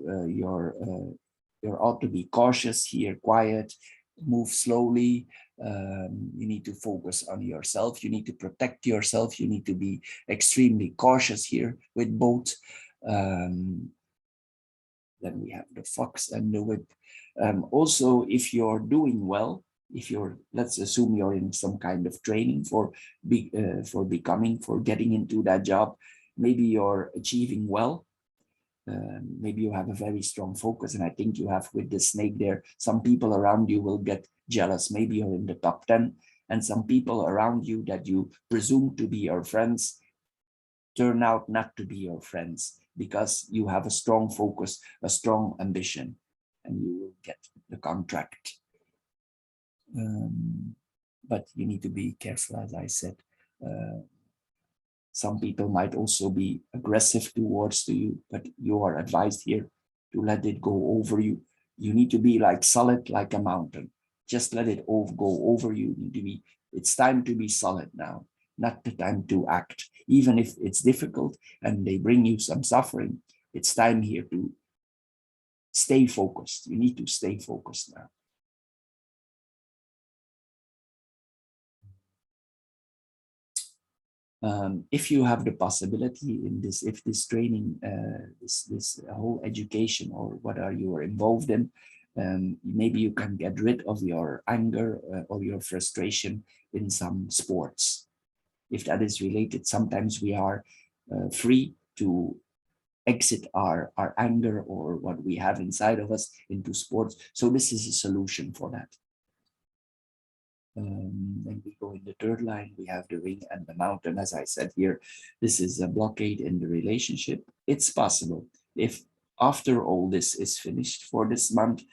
[SPEAKER 1] to be cautious here, quiet, move slowly. You need to focus on yourself. You need to protect yourself. You need to be extremely cautious here with both. Then we have the fox and the whip. Also, if you're doing well, if you're, let's assume you're in some kind of training for getting into that job, maybe you're achieving well. Maybe you have a very strong focus, and I think you have with the snake there, some people around you will get jealous. Maybe you're in the top 10, and some people around you that you presume to be your friends turn out not to be your friends, because you have a strong focus, a strong ambition, and you will get the contract. But you need to be careful, as I said. Some people might also be aggressive towards you, but you are advised here to let it go over you. You need to be like solid, like a mountain. Just let it go over you. You need to be, it's time to be solid now, not the time to act. Even if it's difficult and they bring you some suffering, it's time here to stay focused. You need to stay focused now. If you have the possibility in this, if this training, this whole education, or what are you are involved in, maybe you can get rid of your anger or your frustration in some sports. If that is related, sometimes we are free to exit our anger or what we have inside of us into sports. So this is a solution for that. Then we go in the third line, we have the ring and the mountain. As I said here, this is a blockade in the relationship. It's possible, if after all this is finished for this month,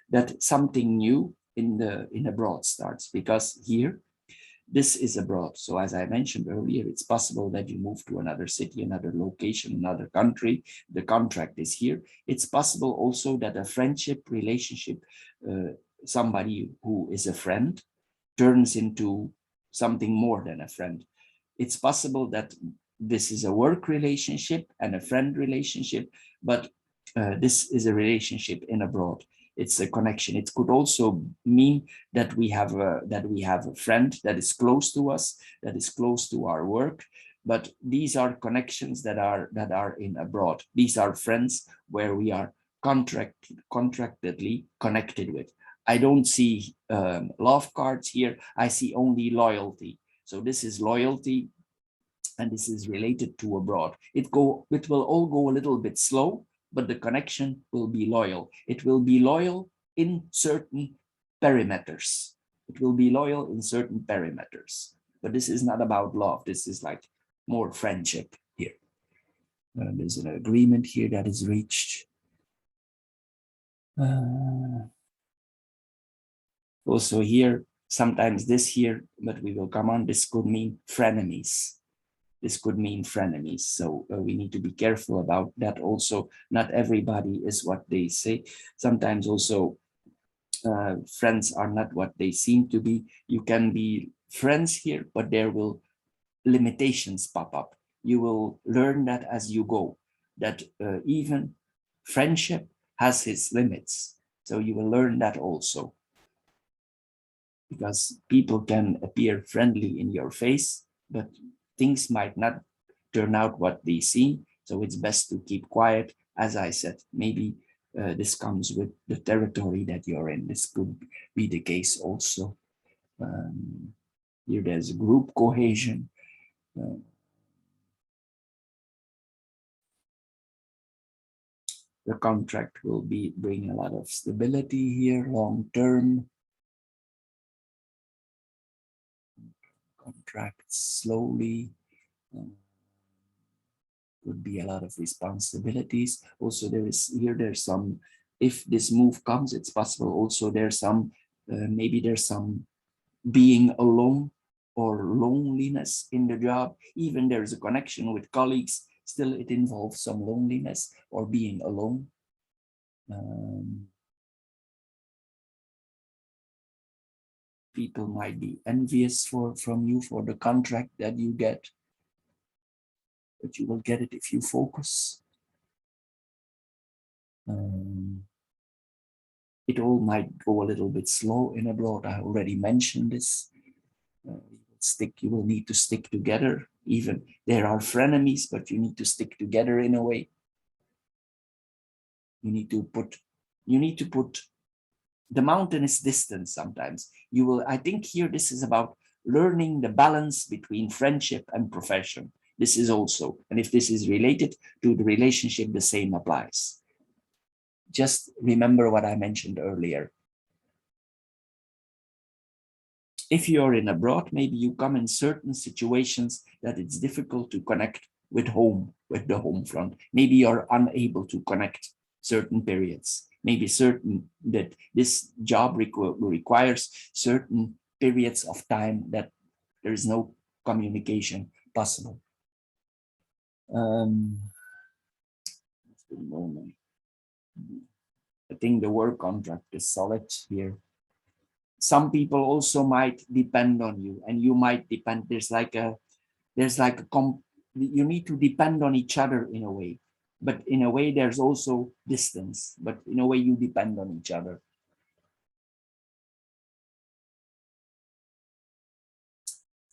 [SPEAKER 1] that something new in abroad starts, because here this is abroad. So as I mentioned earlier, it's possible that you move to another city, another location, another country. The contract is here. It's possible also that a friendship relationship, somebody who is a friend, turns into something more than a friend. It's possible that this is a work relationship and a friend relationship, but this is a relationship in abroad. It's a connection. It could also mean that we have a friend that is close to us, that is close to our work. But these are connections that are in abroad. These are friends where we are contractedly connected with. I don't see love cards here. I see only loyalty. So this is loyalty, and this is related to abroad. It will all go a little bit slow, but the connection will be loyal. It will be loyal in certain perimeters. It will be loyal in certain perimeters. But this is not about love. This is like more friendship here. There's an agreement here that is reached. Also here, sometimes this here, but we will come on, this could mean frenemies. This could mean frenemies. So we need to be careful about that also. Not everybody is what they say. Sometimes also friends are not what they seem to be. You can be friends here, but there will limitations pop up. You will learn that as you go, that even friendship has its limits. So you will learn that also, because people can appear friendly in your face, but things might not turn out what they seem. So it's best to keep quiet. As I said, maybe this comes with the territory that you're in. This could be the case also. Here there's group cohesion. The contract will bring a lot of stability here, long term. Contracts slowly. Could be a lot of responsibilities. Also, there's some, if this move comes, it's possible also there's some, maybe there's some being alone or loneliness in the job. Even there's a connection with colleagues, still it involves some loneliness or being alone. People might be envious from you for the contract that you get, but you will get it if you focus. It all might go a little bit slow in abroad. I already mentioned this. You will need to stick together. Even there are frenemies, but you need to stick together in a way. You need to put, the mountain is distant sometimes. I think here this is about learning the balance between friendship and profession. This is also, and if this is related to the relationship, the same applies. Just remember what I mentioned earlier. If you're in abroad, maybe you come in certain situations that it's difficult to connect with the home front. Maybe you're unable to connect certain periods. Maybe certain that this job requires certain periods of time that there is no communication possible. I think the work contract is solid here. Some people also might depend on you, and you might depend. You need to depend on each other in a way, but in a way there's also distance, but in a way you depend on each other.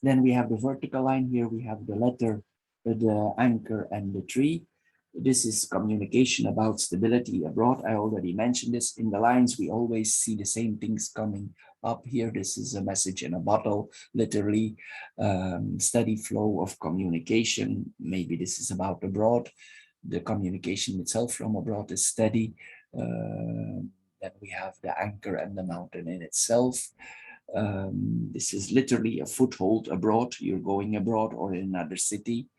[SPEAKER 1] Then we have the vertical line here. We have the letter, the anchor, and the tree. This is communication about stability abroad. I already mentioned this. In the lines, we always see the same things coming up here. This is a message in a bottle, literally. Steady flow of communication. Maybe this is about abroad. The communication itself from abroad is steady. Then we have the anchor and the mountain in itself. This is literally a foothold abroad. You're going abroad or in another city.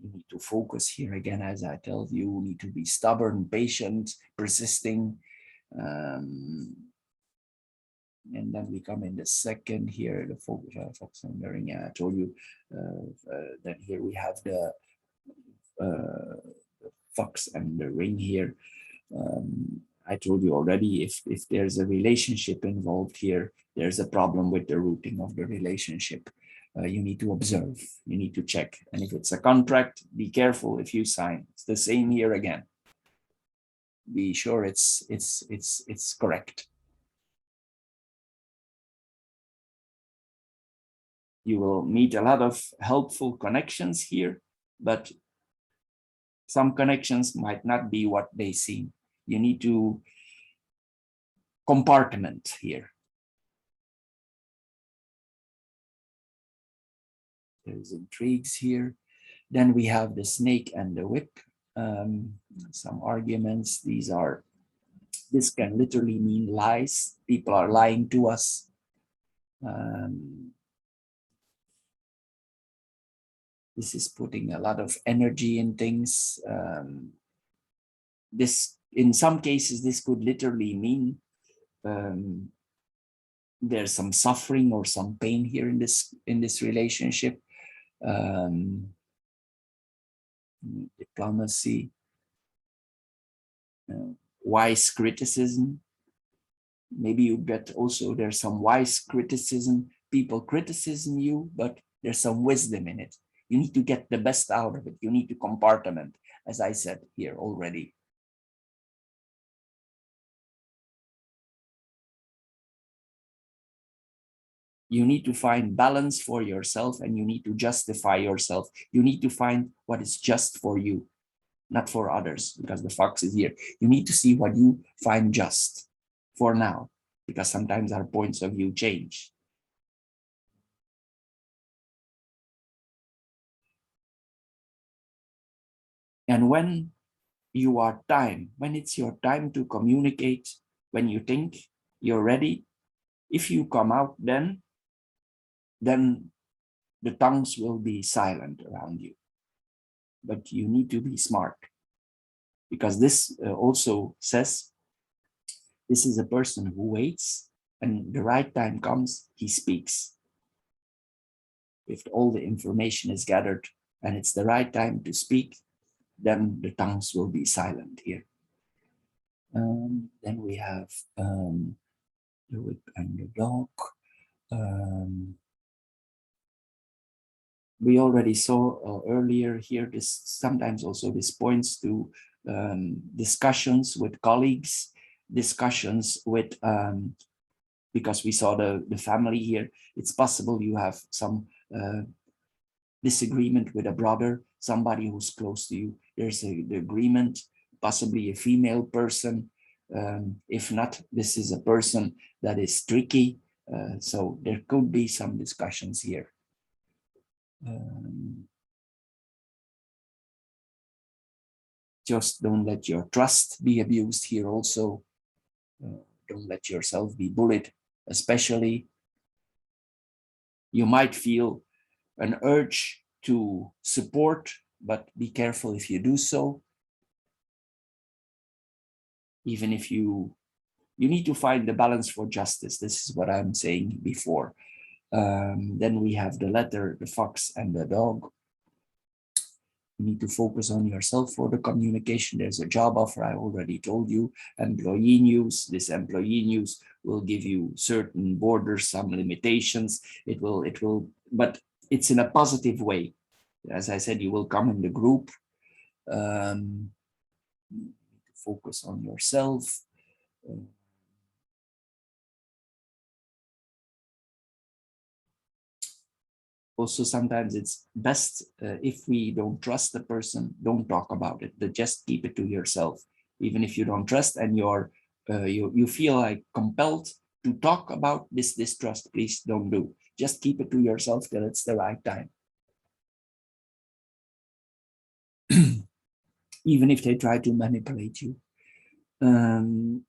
[SPEAKER 1] You need to focus here again, as I told you. You need to be stubborn, patient, persisting. And then we come in the second here, the fox and the ring. Yeah, I told you that here we have the fox and the ring here. I told you already, if there's a relationship involved here, there's a problem with the routing of the relationship. You need to observe, you need to check. And if it's a contract, be careful if you sign. It's the same here again. Be sure it's correct. You will meet a lot of helpful connections here, but some connections might not be what they seem. You need to compartment here. There's intrigues here. Then we have the snake and the whip. Some arguments. This can literally mean lies. People are lying to us. This is putting a lot of energy in things. In some cases, this could literally mean there's some suffering or some pain here in this relationship. Diplomacy, wise criticism. Maybe you get also, there's some wise criticism. People criticize you, but there's some wisdom in it. You need to get the best out of it. You need to compartment, as I said here already. You need to find balance for yourself, and you need to justify yourself. You need to find what is just for you, not for others, because the fox is here. You need to see what you find just for now, because sometimes our points of view change. And And when when it's your time to communicate, when you think you're ready, if you come out then the tongues will be silent around you. But you need to be smart, because this also says this is a person who waits, and the right time comes, he speaks. If all the information is gathered and it's the right time to speak, then the tongues will be silent here. Then we have the whip and the dog. We already saw earlier here, this sometimes also this points to discussions with colleagues, discussions with, because we saw the family here, it's possible you have some disagreement with a brother, somebody who's close to you. There's the agreement, possibly a female person. If not, this is a person that is tricky. So there could be some discussions here. Just don't let your trust be abused here also. Don't let yourself be bullied, especially. You might feel an urge to support, but be careful if you do so. Even if you need to find the balance for justice. This is what I'm saying before. Then we have the letter, the fox and the dog. You need to focus on yourself for the communication. There's a job offer, I already told you. Employee news. This employee news will give you certain borders, some limitations. It will, but it's in a positive way. As I said, you will come in the group. Focus on yourself. Also, sometimes it's best if we don't trust the person, don't talk about it. Just keep it to yourself. Even if you don't trust and you feel like compelled to talk about this distrust, please don't do. Just keep it to yourself till it's the right time. Even if they try to manipulate you. Then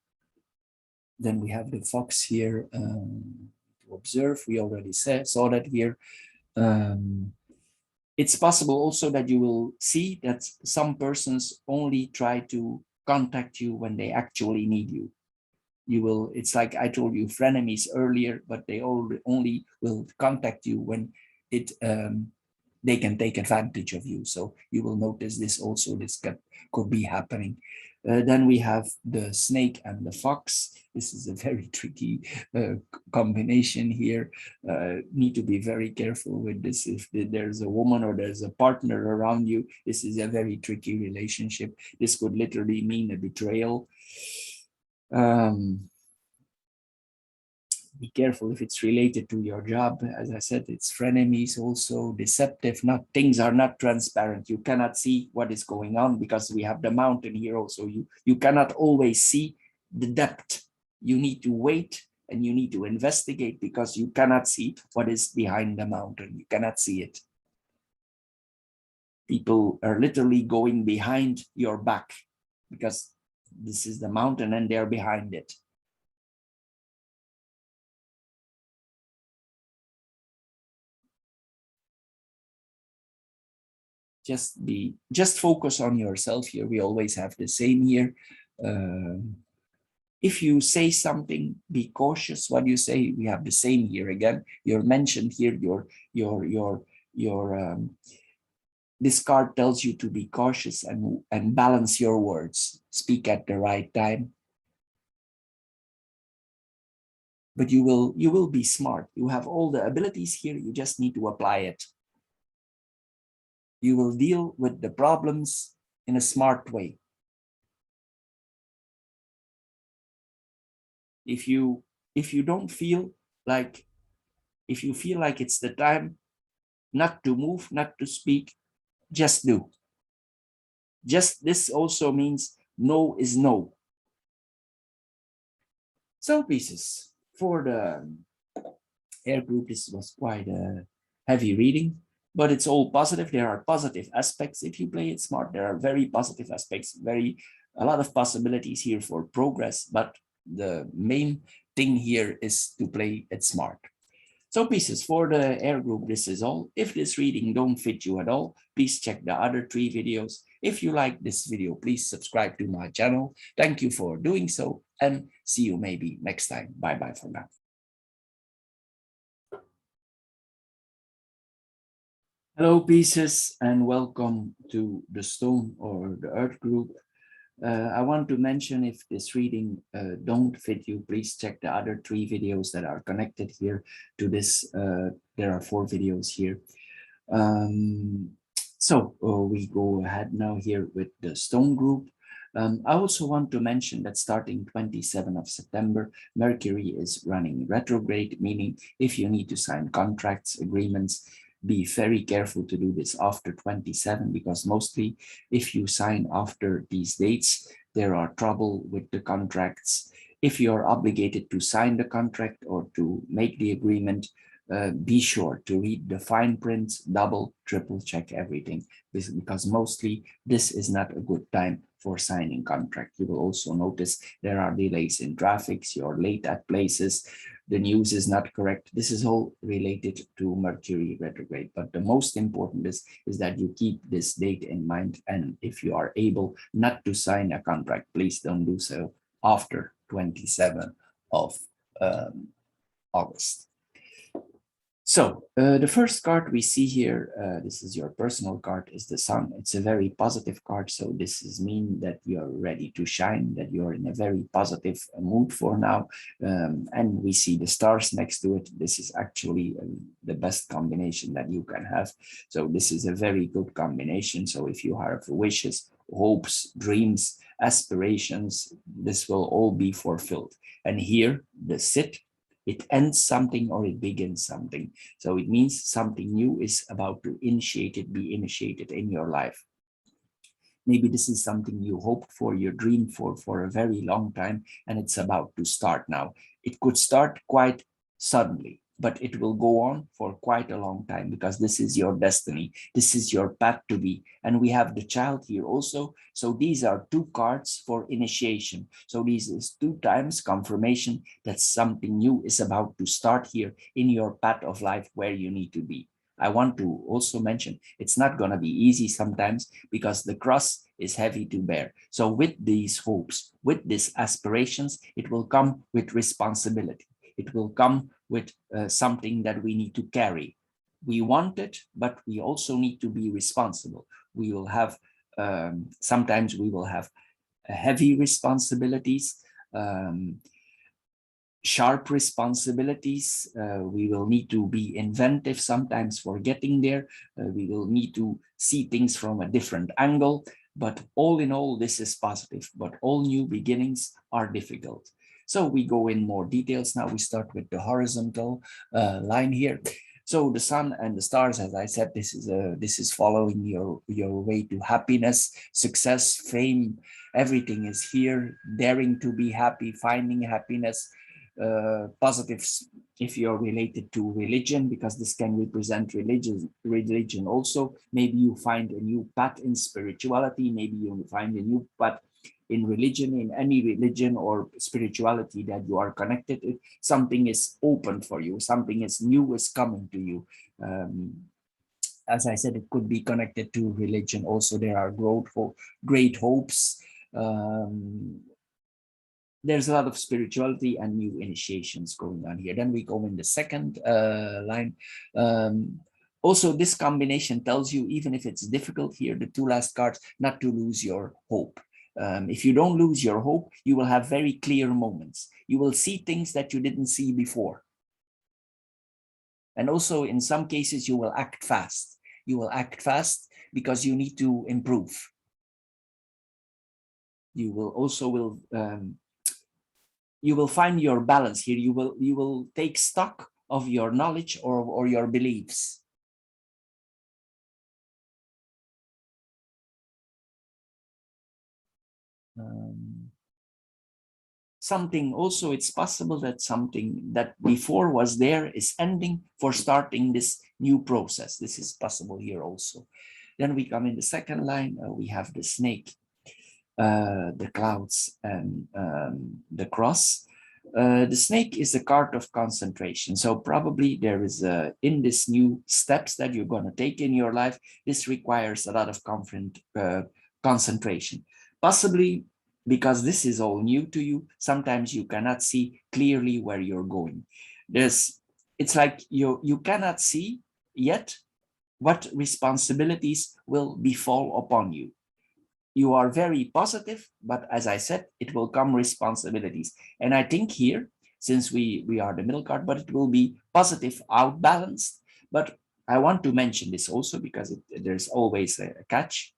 [SPEAKER 1] we have the fox here to observe. We already saw that here. It's possible also that you will see that some persons only try to contact you when they actually need you. It's like I told you, frenemies earlier, but they only will contact you when they can take advantage of you. So you will notice this also, this could be happening. Then we have the snake and the fox. This is a very tricky combination here. Need to be very careful with this. If there's a woman or there's a partner around you, this is a very tricky relationship. This could literally mean a betrayal. Be careful if it's related to your job. As I said, it's frenemies, also deceptive. Things are not transparent. You cannot see what is going on because we have the mountain here also. You cannot always see the depth. You need to wait and you need to investigate because you cannot see what is behind the mountain. You cannot see it. People are literally going behind your back because this is the mountain and they're behind it. Just focus on yourself here. We always have the same here. If you say something, be cautious what you say. We have the same here again. You're mentioned here. This card tells you to be cautious and balance your words. Speak at the right time. But you will be smart. You have all the abilities here. You just need to apply it. You will deal with the problems in a smart way. If you don't feel like, if you feel like it's the time not to move, not to speak, just do. Just this also means no is no. So Pisces, for the air group, this was quite a heavy reading. but it's all positive. There are positive aspects if you play it smart. There are very positive aspects, a lot of possibilities here for progress, but the main thing here is to play it smart. So Pisces, for the air group, this is all. If this reading don't fit you at all, please check the other 3 videos. If you like this video, please subscribe to my channel. Thank you for doing so, and see you maybe next time. Bye-bye for now. Hello, Pisces, and welcome to the stone or the earth group. I want to mention, if this reading don't fit you, please check the other 3 videos that are connected here to this. There are 4 videos here. So we go ahead now here with the stone group. I also want to mention that starting 27th of September, Mercury is running retrograde, meaning if you need to sign contracts, agreements, be very careful to do this after 27, because mostly if you sign after these dates, there are trouble with the contracts. If you're obligated to sign the contract or to make the agreement, be sure to read the fine print, double, triple check everything, because mostly this is not a good time for signing contract. You will also notice there are delays in traffics, you're late at places, the news is not correct. This is all related to Mercury retrograde. But the most important is that you keep this date in mind. And if you are able not to sign a contract, please don't do so after 27th of August. So the first card we see here, this is your personal card, is the Sun. It's a very positive card. So this is mean that you're ready to shine, that you're in a very positive mood for now. And we see the stars next to it. This is actually the best combination that you can have. So this is a very good combination. So if you have wishes, hopes, dreams, aspirations, this will all be fulfilled. And here, the sit, it ends something or it begins something. So it means something new is about to be initiated in your life. Maybe this is something you hoped for, you dreamed for a very long time, and it's about to start now. It could start quite suddenly, but it will go on for quite a long time, because this is your destiny. This is your path to be. And we have the child here also. So these are 2 cards for initiation. So this is 2 times confirmation that something new is about to start here in your path of life where you need to be. I want to also mention it's not going to be easy sometimes, because the cross is heavy to bear. So with these hopes, with these aspirations, it will come with responsibility. It will come with something that we need to carry. We want it, but we also need to be responsible. We will have, sometimes we will have heavy responsibilities, sharp responsibilities. We will need to be inventive sometimes for getting there. We will need to see things from a different angle. But all in all, this is positive. But all new beginnings are difficult. So we go in more details. Now we start with the horizontal line here. So the sun and the stars, as I said, this is following your way to happiness, success, fame. Everything is here, daring to be happy, finding happiness. Positives if you're related to religion, because this can represent religion also. Maybe you find a new path in spirituality, maybe you find a new path in religion, in any religion or spirituality that you are connected to. Something is open for you, something is new is coming to you. As I said, it could be connected to religion also. There are great hopes. There's a lot of spirituality and new initiations going on here. Then we go in the second line. Also, this combination tells you, even if it's difficult here, the 2 last cards, not to lose your hope. If you don't lose your hope, you will have very clear moments. You will see things that you didn't see before. And also, in some cases, you will act fast. You will act fast because you need to improve. You will also you will find your balance here. You will take stock of your knowledge or your beliefs. Something also, it's possible that something that before was there is ending for starting this new process. This is possible here also. Then we come in the second line, we have the snake, the clouds, and the cross. The snake is a card of concentration. So probably there is in this new steps that you're going to take in your life, this requires a lot of concentration. Possibly because this is all new to you, sometimes you cannot see clearly where you're going. It's like you cannot see yet what responsibilities will befall upon you. You are very positive, but as I said, it will come responsibilities. And I think here, since we are the middle card, but it will be positive, outbalanced. But I want to mention this also because there's always a catch.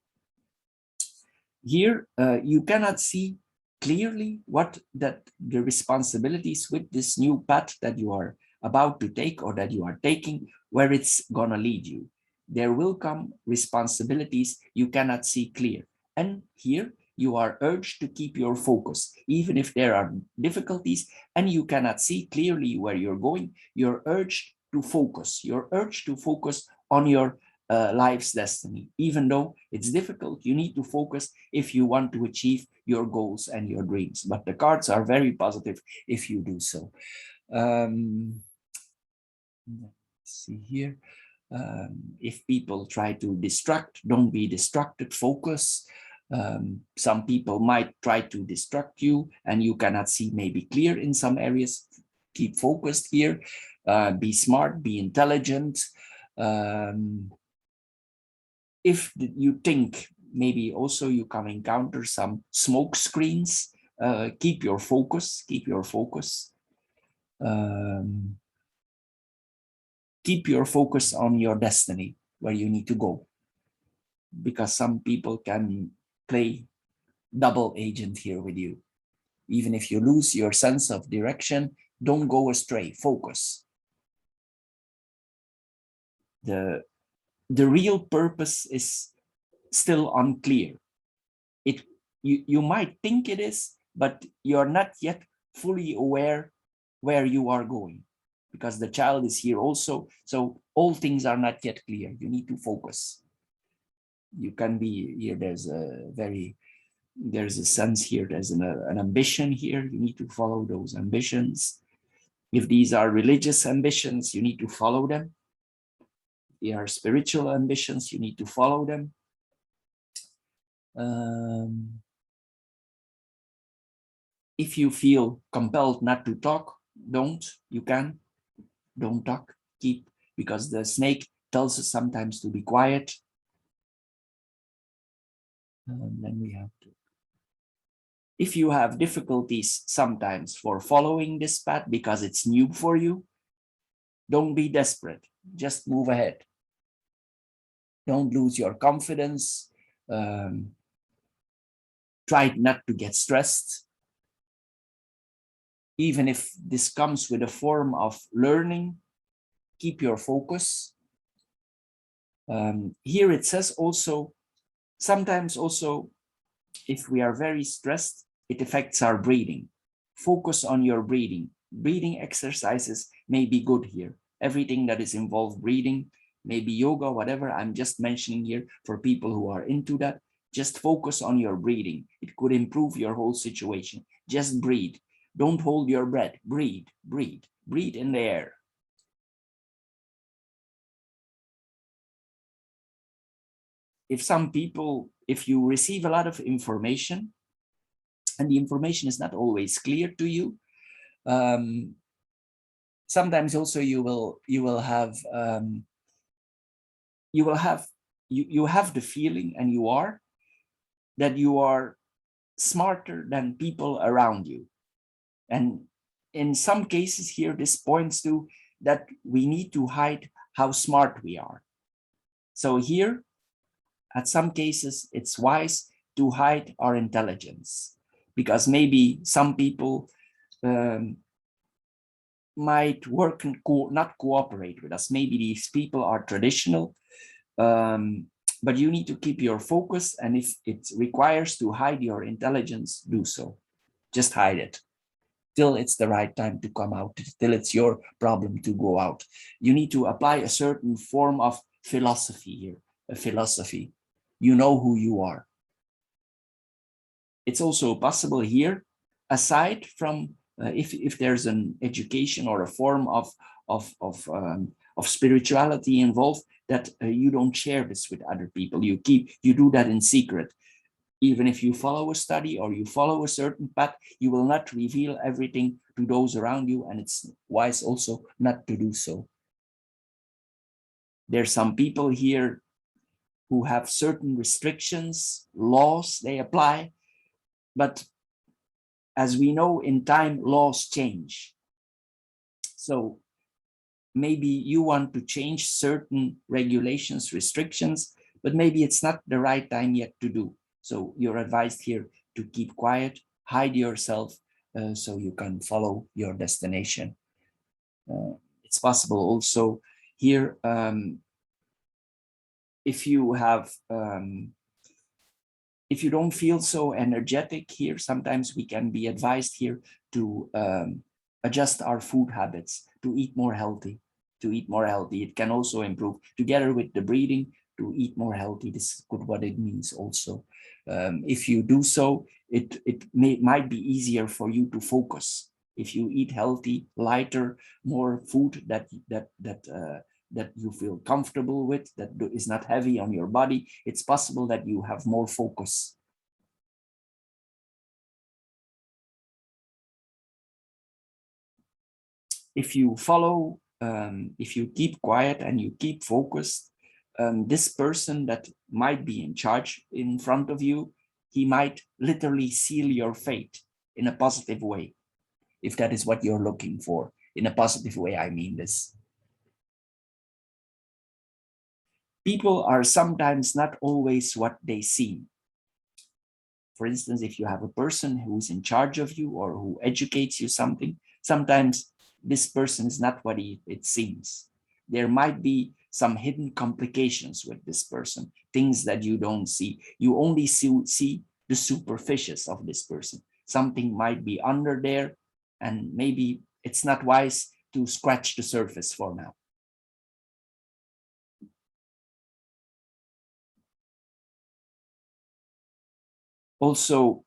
[SPEAKER 1] Here, you cannot see clearly what the responsibilities with this new path that you are about to take or that you are taking, where it's gonna lead you. There will come responsibilities you cannot see clear. And here you are urged to keep your focus, even if there are difficulties and you cannot see clearly where you're going. You're urged to focus. You're urged to focus on your life's destiny. Even though it's difficult, you need to focus if you want to achieve your goals and your dreams. But the cards are very positive if you do so. Let's see here. If people try to distract, don't be distracted, focus. Some people might try to distract you and you cannot see maybe clear in some areas. Keep focused here. Be smart, be intelligent. If you think maybe also you can encounter some smoke screens, keep your focus, keep your focus. Keep your focus on your destiny, where you need to go. Because some people can play double agent here with you. Even if you lose your sense of direction, don't go astray, focus. The real purpose is still unclear. You might think it is, but you're not yet fully aware where you are going, because the child is here also. So all things are not yet clear. You need to focus. You can be here. There's a sense here. There's an ambition here. You need to follow those ambitions. If these are religious ambitions, you need to follow them. If they are spiritual ambitions, you need to follow them. If you feel compelled not to talk, don't. You can. Don't talk. Keep, because the snake tells us sometimes to be quiet. And then we have to. If you have difficulties sometimes for following this path because it's new for you, don't be desperate. Just move ahead. Don't lose your confidence. Try not to get stressed. Even if this comes with a form of learning, keep your focus. Here it says also, sometimes also, if we are very stressed, it affects our breathing. Focus on your breathing. Breathing exercises may be good here. Everything that is involved breathing, maybe yoga, whatever, I'm just mentioning here for people who are into that. Just focus on your breathing. It could improve your whole situation. Just breathe. Don't hold your breath. Breathe, breathe, breathe in the air. If some people, if you receive a lot of information and the information is not always clear to you, sometimes also you have the feeling, and you are, that you are smarter than people around you. And in some cases here, this points to that we need to hide how smart we are. So here, at some cases, it's wise to hide our intelligence, because maybe some people might work and not cooperate with us. Maybe these people are traditional, but you need to keep your focus. And if it requires to hide your intelligence, do so. Just hide it. till it's the right time to come out, till it's your problem to go out. You need to apply a certain form of philosophy here, a philosophy. You know who you are. It's also possible here, aside from if there's an education or a form of spirituality involved, that you don't share this with other people. You do that in secret. Even if you follow a study or you follow a certain path, you will not reveal everything to those around you, and it's wise also not to do so. There's some people here who have certain restrictions, laws they apply, but as we know, in time, laws change. So maybe you want to change certain regulations, restrictions, but maybe it's not the right time yet to do. So you're advised here to keep quiet, hide yourself, so you can follow your destination. It's possible also here, if you don't feel so energetic here, sometimes we can be advised here to adjust our food habits, to eat more healthy, It can also improve together with the breathing, to eat more healthy. This is good what it means also. If you do so, it might be easier for you to focus. If you eat healthy, lighter, more food that you feel comfortable with, that is not heavy on your body, it's possible that you have more focus. If you follow, if you keep quiet and you keep focused, this person that might be in charge in front of you, he might literally seal your fate in a positive way, if that is what you're looking for. In a positive way, I mean this. People are sometimes not always what they seem. For instance, if you have a person who's in charge of you or who educates you something, sometimes this person is not what it seems. There might be some hidden complications with this person, things that you don't see. You only see the superficies of this person. Something might be under there, and maybe it's not wise to scratch the surface for now. Also,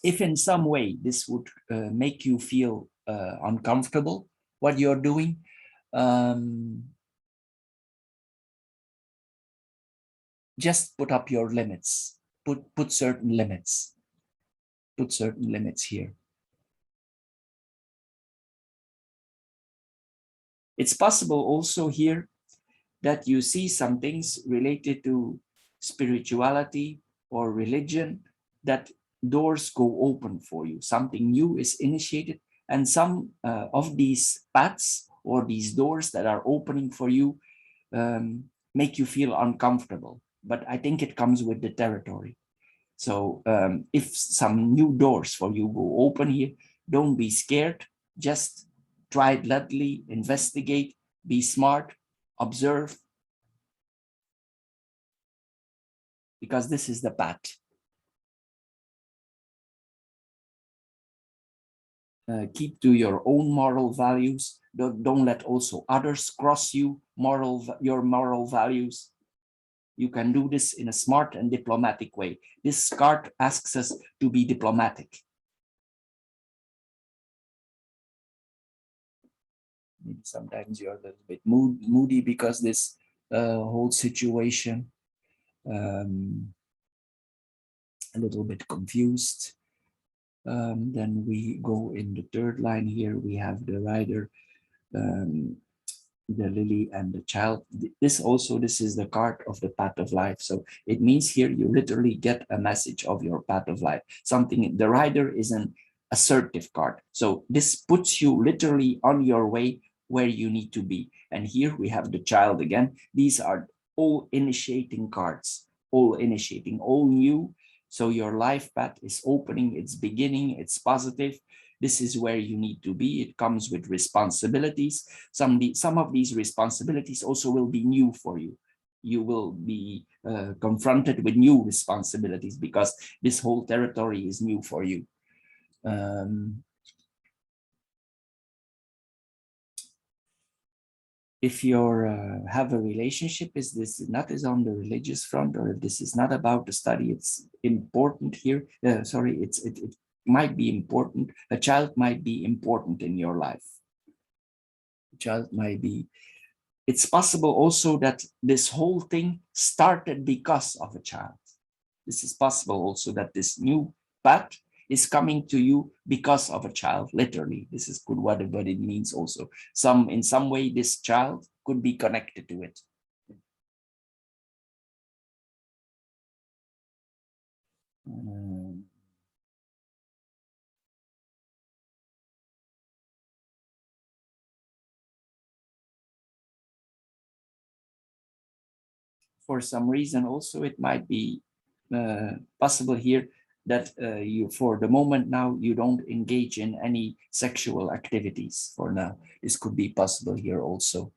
[SPEAKER 1] if in some way this would make you feel uncomfortable, what you're doing, just put up your limits, put certain limits, here. It's possible also here that you see some things related to spirituality or religion, that doors go open for you. Something new is initiated, and some of these paths or these doors that are opening for you make you feel uncomfortable. But I think it comes with the territory. So if some new doors for you go open here, don't be scared. Just try it gladly, investigate, be smart, observe, because this is the path. Keep to your own moral values. Don't let also others cross you, your moral values. You can do this in a smart and diplomatic way. This card asks us to be diplomatic. Maybe sometimes you're a little bit moody because this whole situation, a little bit confused. Then we go in the third line here. We have the rider, the lily, and the child. This is the card of the path of life. So it means here you literally get a message of your path of life. Something, the rider is an assertive card. So this puts you literally on your way where you need to be. And here we have the child again. These are all initiating cards, all initiating, all new. So your life path is opening, it's beginning, it's positive. This is where you need to be. It comes with responsibilities. Some of these responsibilities also will be new for you. You will be confronted with new responsibilities because this whole territory is new for you. if you have a relationship, is this not is on the religious front, or if this is not about the study, it's important here. Sorry, it might be important. A child might be important in your life. A child might be. It's possible also that this whole thing started because of a child. This is possible also that this new path is coming to you because of a child, literally. This is good what it means also. In some way, this child could be connected to it. For some reason also, it might be possible here that you, for the moment now, you don't engage in any sexual activities for now. This could be possible here also.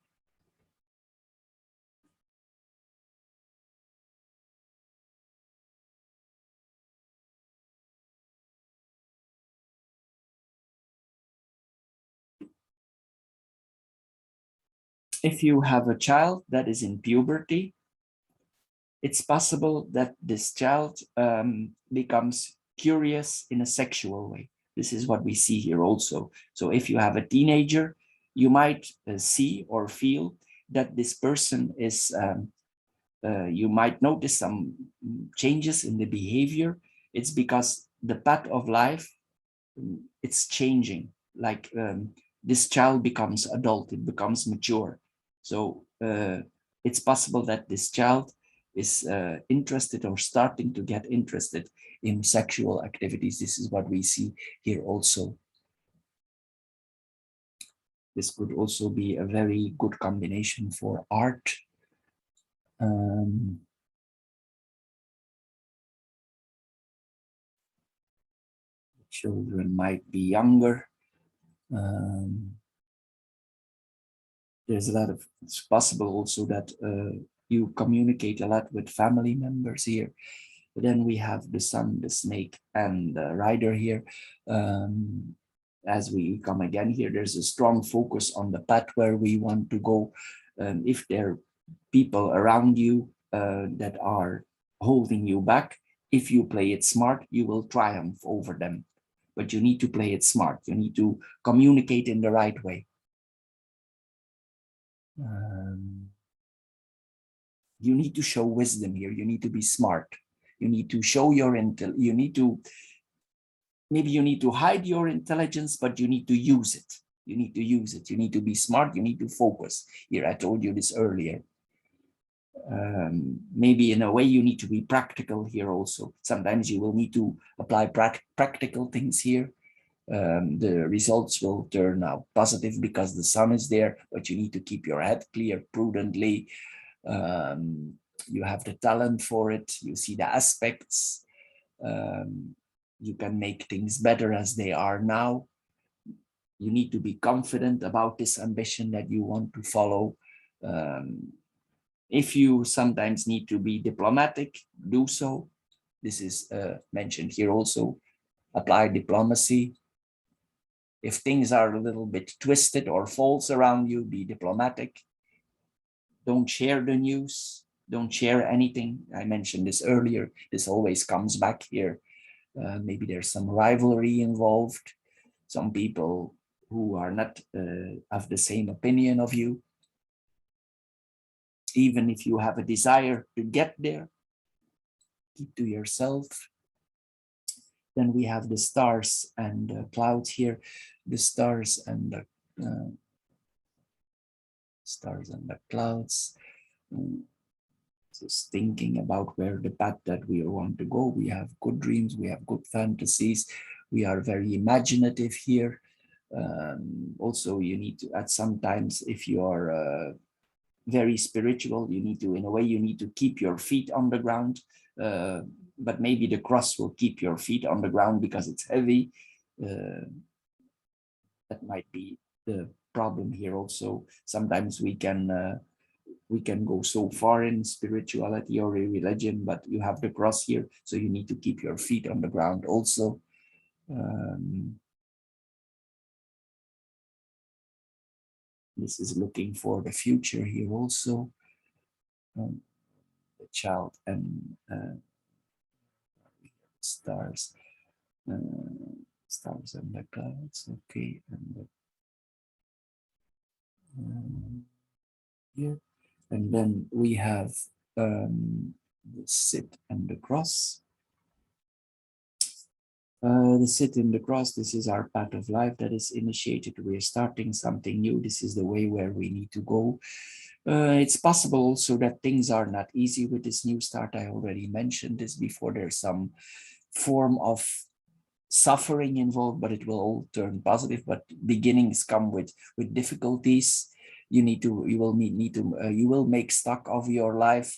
[SPEAKER 1] If you have a child that is in puberty, it's possible that this child becomes curious in a sexual way. This is what we see here also. So if you have a teenager, you might see or feel that this person is, you might notice some changes in the behavior. It's because the path of life, it's changing. Like this child becomes adult, it becomes mature. So it's possible that this child is interested or starting to get interested in sexual activities. This is what we see here also. This could also be a very good combination for art. Children might be younger. There's a lot of, it's possible also that you communicate a lot with family members here. But then we have the sun, the snake, and the rider here. As we come again here, there's a strong focus on the path where we want to go. If there are people around you that are holding you back, if you play it smart, you will triumph over them. But you need to play it smart. You need to communicate in the right way. You need to show wisdom here. You need to be smart. You need to show your intel. You need to, maybe you need to hide your intelligence, but you need to use it. You need to use it. You need to be smart. You need to focus. Here, I told you this earlier. Maybe in a way you need to be practical here also. Sometimes you will need to apply practical things here. The results will turn out positive because the sun is there, but you need to keep your head clear prudently. You have the talent for it. You see the aspects. You can make things better as they are now. You need to be confident about this ambition that you want to follow. If you sometimes need to be diplomatic, do so. This is mentioned here also. Apply diplomacy. If things are a little bit twisted or false around you, be diplomatic. Don't share the news. Don't share anything. I mentioned this earlier. This always comes back here. Maybe there's some rivalry involved. Some people who are not of the same opinion of you. Even if you have a desire to get there, keep to yourself. Then we have the stars and the clouds here. The stars and the clouds. Just thinking about where the path that we want to go. We have good dreams, we have good fantasies, we are very imaginative here. Also, you need to, at sometimes, if you are very spiritual, you need to, in a way, you need to keep your feet on the ground. But maybe the cross will keep your feet on the ground because it's heavy. That might be the problem here also. Sometimes we can go so far in spirituality or a religion, but you have the cross here, so you need to keep your feet on the ground also. This is looking for the future here also. The child and stars, stars and the clouds. Okay, and here, and then we have the sit and the cross. The sit and the cross, this is our path of life that is initiated. We're starting something new. This is the way where we need to go. It's possible also that things are not easy with this new start. I already mentioned this before. There's some form of suffering involved, but it will all turn positive. But beginnings come with difficulties. You will make stock of your life.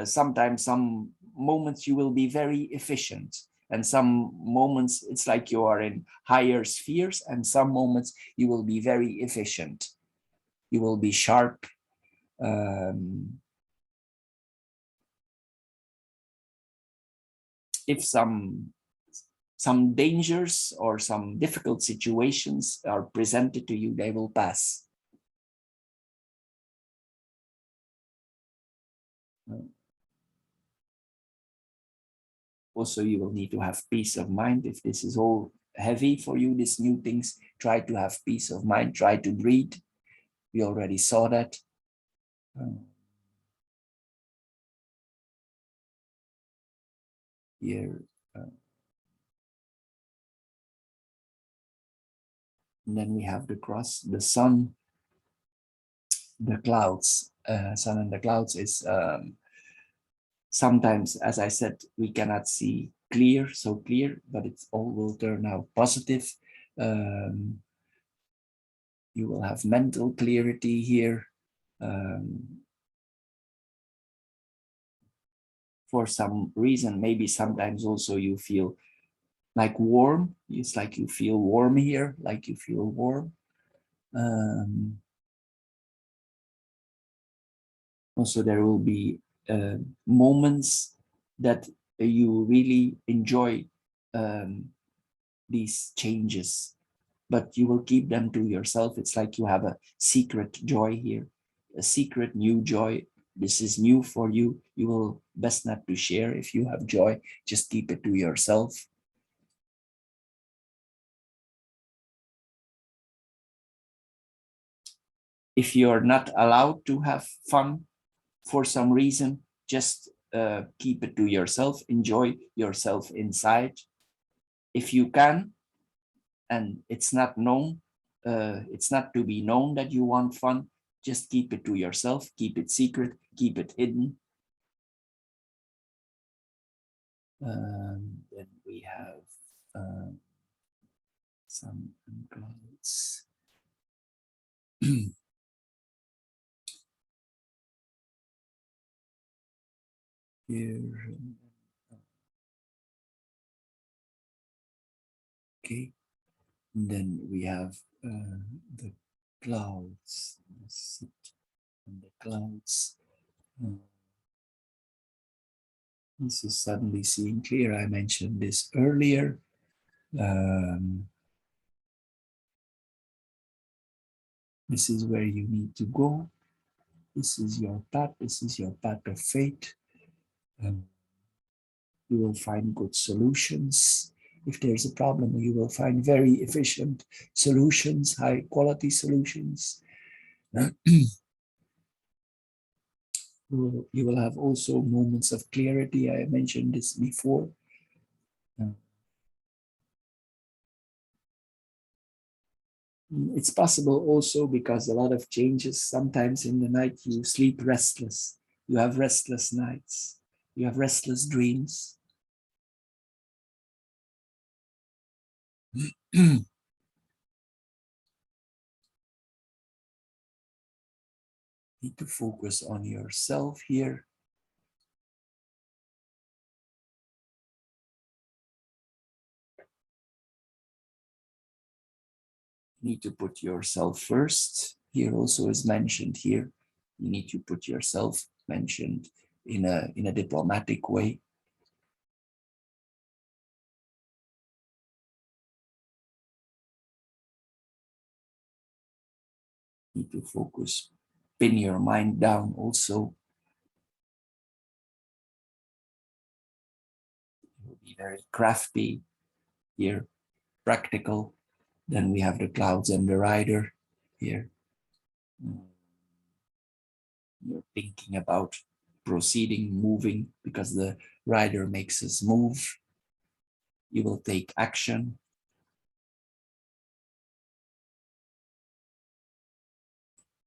[SPEAKER 1] Sometimes some moments you will be very efficient, and some moments it's like you are in higher spheres, and some moments you will be very efficient. You will be sharp. If some dangers or some difficult situations are presented to you, they will pass. Also, you will need to have peace of mind. If this is all heavy for you, these new things, try to have peace of mind, try to breathe. We already saw that. Here. And then we have the cross, the sun, the clouds. Sun and the clouds is sometimes, as I said, we cannot see so clear, but it all will turn out positive. You will have mental clarity here. For some reason, maybe sometimes also you feel like warm. It's like you feel warm here, like you feel warm. Also, there will be moments that you really enjoy these changes, but you will keep them to yourself. It's like you have a secret joy here, a secret new joy. This is new for you. You will best not to share. If you have joy, just keep it to yourself. If you're not allowed to have fun for some reason, just keep it to yourself. Enjoy yourself inside. If you can, and it's not known, it's not to be known that you want fun, just keep it to yourself, keep it secret, keep it hidden. Then we have some clouds. Here. Okay. And then we have the clouds. And the clouds. This is suddenly seeing clear. I mentioned this earlier. This is where you need to go. This is your path. This is your path of fate. You will find good solutions. If there's a problem, you will find very efficient solutions, high quality solutions. You will have also moments of clarity. I mentioned this before. It's possible also because a lot of changes. Sometimes in the night you sleep restless. You have restless nights. You have restless dreams. Need to focus on yourself here. Need to put yourself first. Here also is mentioned here. You need to put yourself mentioned in a diplomatic way. Need to focus, pin your mind down also. Be very crafty here, practical. Then we have the clouds and the rider here. You're thinking about proceeding, moving, because the rider makes us move. You will take action.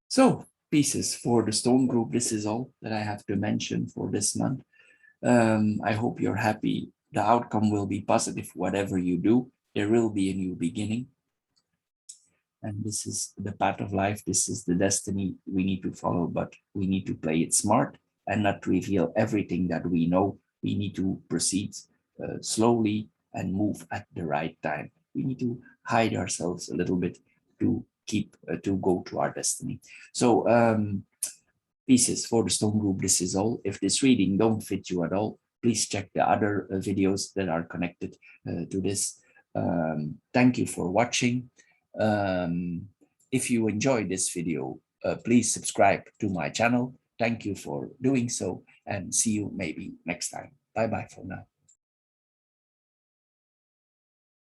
[SPEAKER 1] So, Pisces for the stone group, this is all that I have to mention for this month. I hope you're happy. The outcome will be positive, whatever you do. There will be a new beginning. And this is the path of life. This is the destiny we need to follow, but we need to play it smart and not reveal everything that we know. We need to proceed slowly and move at the right time. We need to hide ourselves a little bit to keep to go to our destiny. So Pisces for the stone group, this is all. If this reading don't fit you at all, please check the other videos that are connected to this. Thank you for watching. If you enjoyed this video, please subscribe to my channel. Thank you for doing so, and see you maybe next time. Bye-bye for now.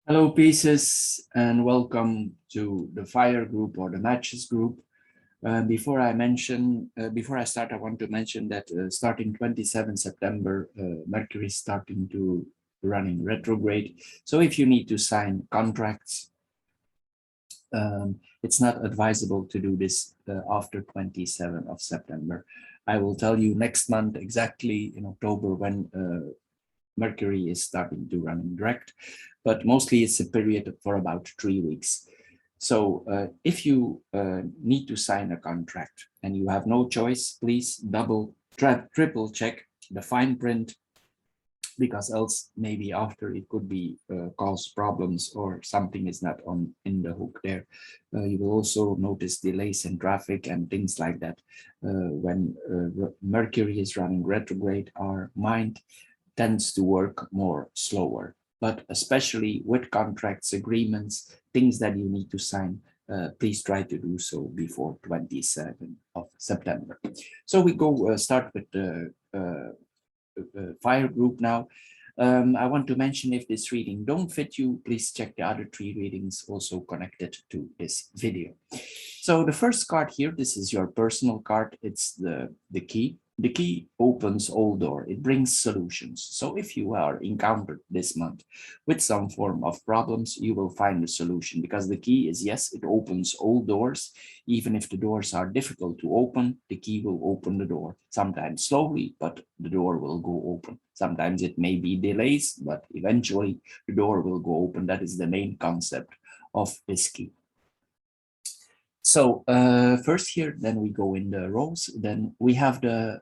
[SPEAKER 1] Hello, Pisces, and welcome to the fire group or the matches group. Before I start, I want to mention that starting 27 September, Mercury is starting to run in retrograde. So if you need to sign contracts, it's not advisable to do this after 27 of September. I will tell you next month exactly in October when Mercury is starting to run in direct, but mostly it's a period for about 3 weeks. So if you need to sign a contract and you have no choice, please triple check the fine print, because else maybe after it could be cause problems or something is not in the hook there. You will also notice delays in traffic and things like that. When Mercury is running retrograde, our mind tends to work more slower. But especially with contracts, agreements, things that you need to sign, please try to do so before 27 of September. So we go start with the fire group now. I want to mention, if this reading don't fit you, please check the other 3 readings also connected to this video. So the first card here, this is your personal card. It's the key. The key opens all doors. It brings solutions. So if you are encountered this month with some form of problems, you will find a solution, because the key is, yes, it opens all doors. Even if the doors are difficult to open, the key will open the door. Sometimes slowly, but the door will go open. Sometimes it may be delays, but eventually the door will go open. That is the main concept of this key. So first here, then we go in the rows, then we have the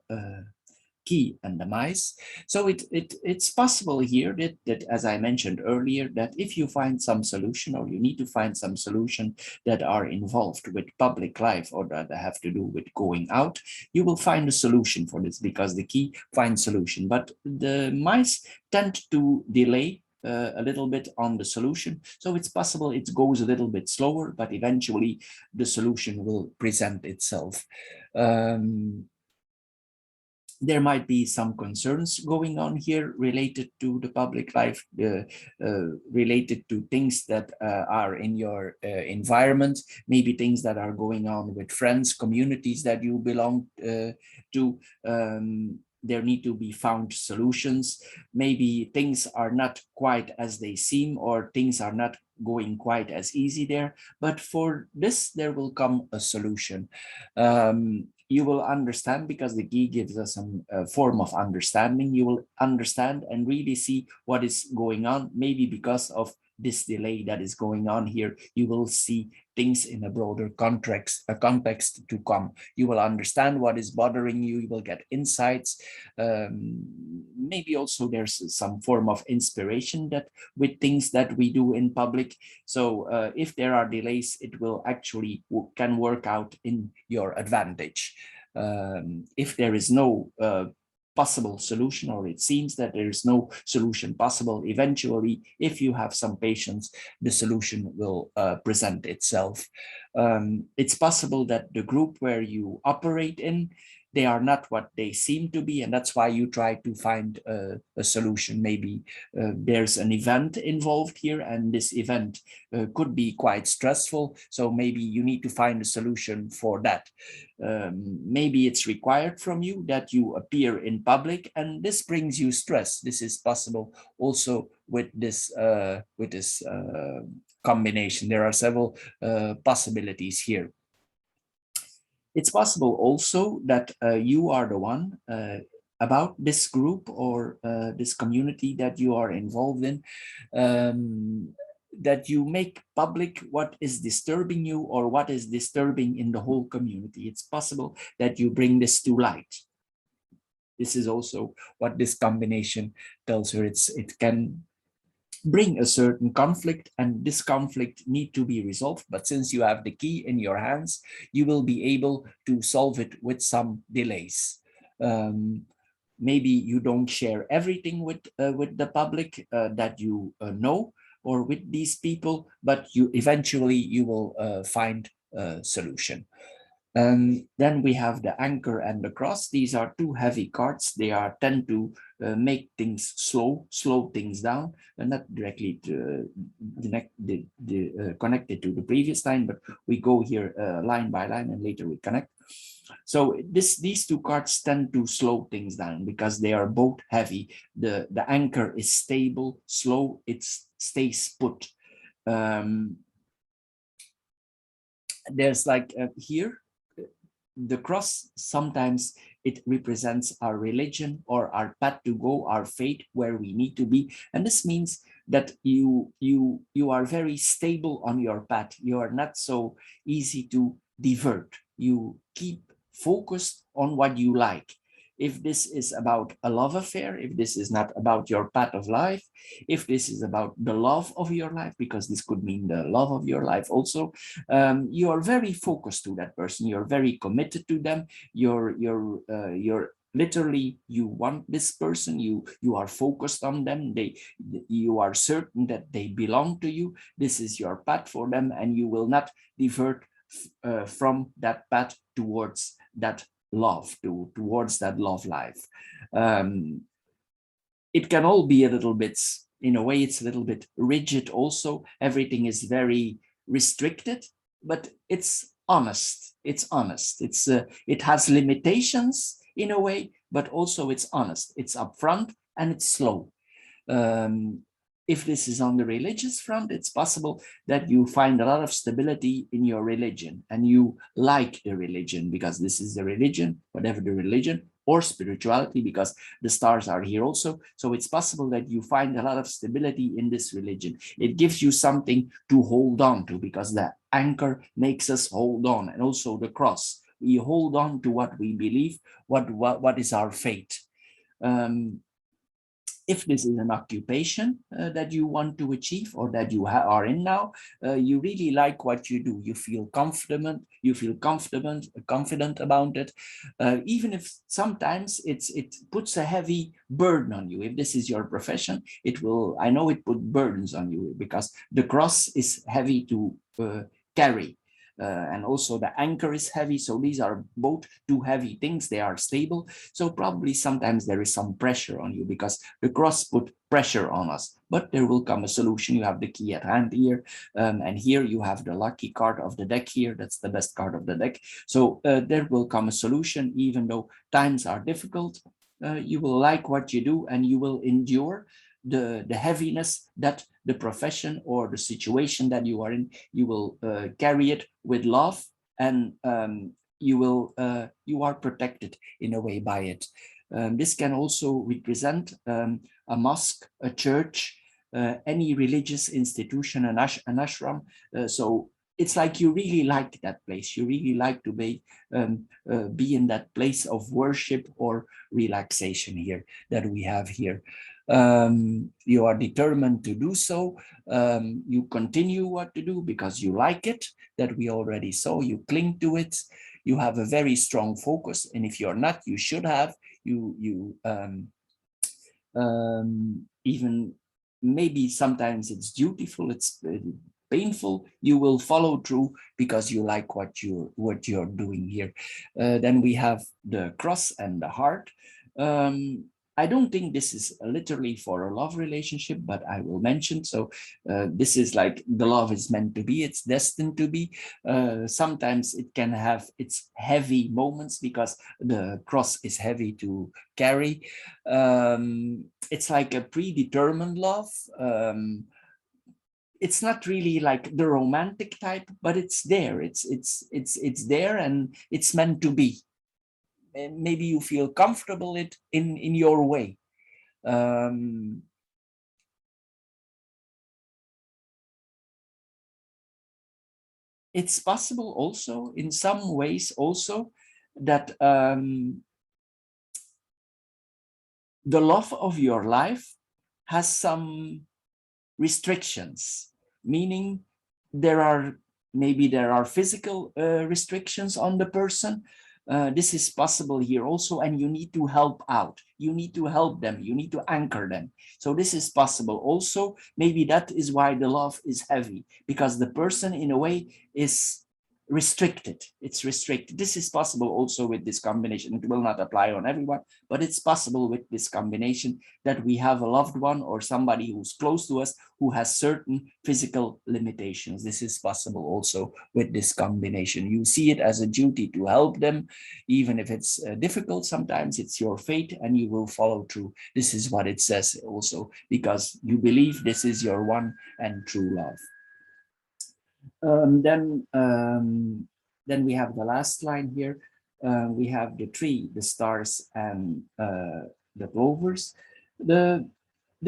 [SPEAKER 1] key and the mice. So it's possible here that, as I mentioned earlier, that if you find some solution, or you need to find some solution that are involved with public life or that have to do with going out, you will find a solution for this, because the key finds solution. But the mice tend to delay a little bit on the solution. So it's possible it goes a little bit slower, but eventually the solution will present itself. There might be some concerns going on here related to the public life, related to things that are in your environment, maybe things that are going on with friends, communities that you belong to. There need to be found solutions. Maybe things are not quite as they seem, or things are not going quite as easy there. But for this, there will come a solution. You will understand, because the key gives us some form of understanding. You will understand and really see what is going on. Maybe because of this delay that is going on here, you will see things in a broader context to come. You will understand what is bothering you. You will get insights. Maybe also there's some form of inspiration that with things that we do in public. So if there are delays, it will actually can work out in your advantage. If there is no possible solution, or it seems that there is no solution possible. Eventually, if you have some patience, the solution will present itself. It's possible that the group where you operate in, they are not what they seem to be, and that's why you try to find a solution. Maybe there's an event involved here, and this event could be quite stressful, so maybe you need to find a solution for that. Maybe it's required from you that you appear in public, and this brings you stress. This is possible also with this combination. There are several possibilities here. It's possible also that you are the one about this group or this community that you are involved in, that you make public what is disturbing you or what is disturbing in the whole community. It's possible that you bring this to light. This is also what this combination tells her. It can bring a certain conflict, and this conflict need to be resolved. But since you have the key in your hands, you will be able to solve it with some delays. Maybe you don't share everything with the public that you know, or with these people, but eventually you will find a solution. Then we have the anchor and the cross. These are two heavy cards. They tend to make things slow things down, and not directly connected to the previous line, but we go here line by line, and later we connect. So these two cards tend to slow things down because they are both heavy. The anchor is stable, slow, it stays put. There's like here, the cross, sometimes it represents our religion or our path to go, our fate, where we need to be. And this means that you are very stable on your path. You are not so easy to divert. You keep focused on what you like. If this is about a love affair, if this is not about your path of life, if this is about the love of your life, because this could mean the love of your life also, you are very focused to that person. You're very committed to them. You're literally, you want this person. You are focused on them. You are certain that they belong to you. This is your path for them, and you will not divert from that path towards that love, towards that love life. It can all be a little bit, in a way, it's a little bit rigid also. Everything is very restricted, but it's honest. It's honest. It has limitations in a way, but also it's honest. It's upfront and it's slow. If this is on the religious front, it's possible that you find a lot of stability in your religion, and you like the religion because this is the religion, whatever the religion, or spirituality, because the stars are here also. So it's possible that you find a lot of stability in this religion. It gives you something to hold on to, because the anchor makes us hold on, and also the cross. We hold on to what we believe, what is our fate. If this is an occupation that you want to achieve, or that you are in now, you really like what you do. You feel confident. You feel confident about it, even if sometimes it puts a heavy burden on you. If this is your profession, it will. I know it put burdens on you, because the cross is heavy to carry. And also the anchor is heavy. So these are both two heavy things. They are stable. So probably sometimes there is some pressure on you, because the cross put pressure on us. But there will come a solution. You have the key at hand here. And here you have the lucky card of the deck here. That's the best card of the deck. So there will come a solution, even though times are difficult. You will like what you do, and you will endure the heaviness that the profession or the situation that you are in. You will carry it with love, and you are protected in a way by it. This can also represent a mosque, a church, any religious institution, an ashram. So it's like you really like that place. You really like to be in that place of worship or relaxation here that we have here. You are determined to do so. You continue what to do because you like it, that we already saw. You cling to it. You have a very strong focus. And if you're not, you should have. even maybe sometimes it's dutiful, it's painful, you will follow through because you like what you're doing here. Then we have the cross and the heart. I don't think this is literally for a love relationship, but I will mention. So this is like the love is meant to be, it's destined to be. Sometimes it can have its heavy moments because the cross is heavy to carry. It's like a predetermined love. It's not really like the romantic type, but it's there. It's there, and it's meant to be. And maybe you feel comfortable in your way. It's possible also in some ways also that the love of your life has some restrictions, meaning maybe there are physical restrictions on the person. This is possible here also, and you need to help out. You need to help them. You need to anchor them. So this is possible also. Maybe that is why the love is heavy, because the person in a way is restricted. It's restricted. This is possible also with this combination. It will not apply on everyone, but it's possible with this combination that we have a loved one or somebody who's close to us who has certain physical limitations. This is possible also with this combination. You see it as a duty to help them, even if it's difficult. Sometimes it's your fate and you will follow through. This is what it says also, because you believe this is your one and true love. Then we have the last line here. We have the tree, the stars, and the clovers. The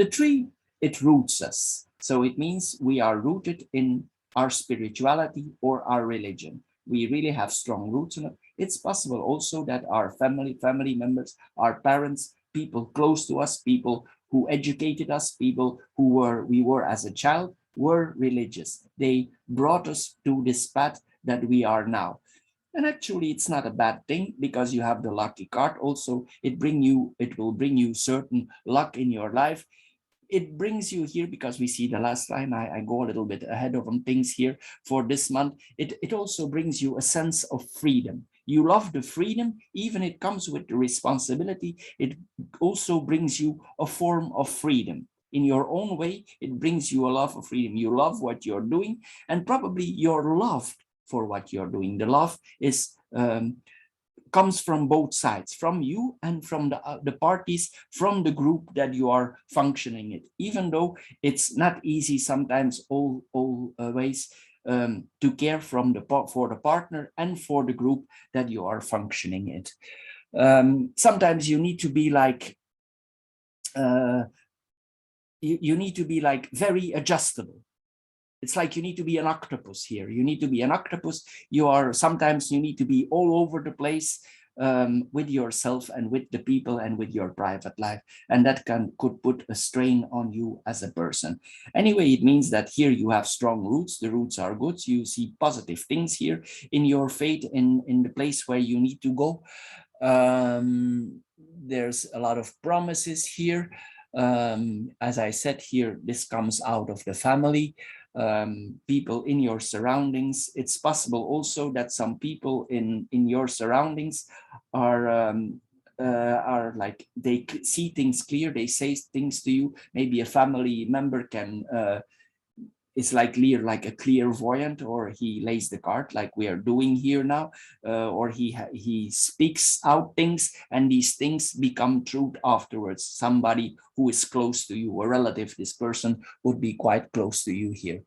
[SPEAKER 1] tree, it roots us. So it means we are rooted in our spirituality or our religion. We really have strong roots in it. It's possible also that our family members, our parents, people close to us, people who educated us, people we were as a child, were religious. They brought us to this path that we are now. And actually, it's not a bad thing, because you have the lucky card also. It will bring you certain luck in your life. It brings you here, because we see the last line. I go a little bit ahead of things here for this month. It also brings you a sense of freedom. You love the freedom, even it comes with the responsibility. It also brings you a form of freedom. In your own way, it brings you a love of freedom. You love what you're doing, and probably you're loved for what you're doing. The love is comes from both sides, from you and from the parties, from the group that you are functioning in, even though it's not easy sometimes always to care for the partner and for the group that you are functioning in. Sometimes you need to be like you need to be like very adjustable. It's like you need to be an octopus here. You need to be an octopus. Sometimes you need to be all over the place with yourself and with the people and with your private life. And that could put a strain on you as a person. Anyway, it means that here you have strong roots. The roots are good. You see positive things here in your fate, in the place where you need to go. There's a lot of promises here. As I said here, this comes out of the family. People in your surroundings. It's possible also that some people in your surroundings are like they see things clear, they say things to you. Maybe a family member is like a clairvoyant, or he lays the card like we are doing here now, or he speaks out things, and these things become truth afterwards. Somebody who is close to you, a relative, this person would be quite close to you here.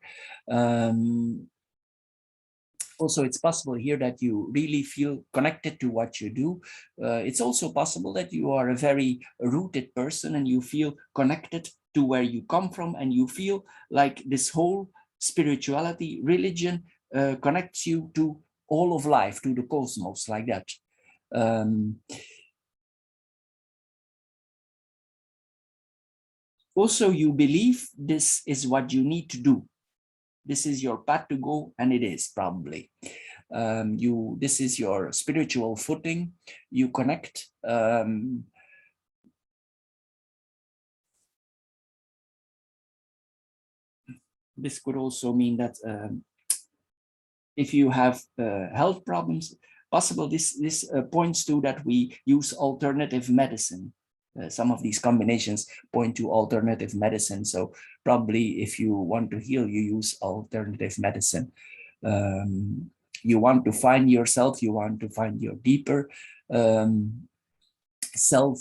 [SPEAKER 1] Also, it's possible here that you really feel connected to what you do. It's also possible that you are a very rooted person and you feel connected to where you come from, and you feel like this whole spirituality, religion connects you to all of life, to the cosmos, like that. Also, you believe this is what you need to do. This is your path to go, and it is probably. This is your spiritual footing. You connect. This could also mean that if you have health problems, possible this points to that we use alternative medicine. Some of these combinations point to alternative medicine. So probably if you want to heal, you use alternative medicine. You want to find yourself, you want to find your deeper self,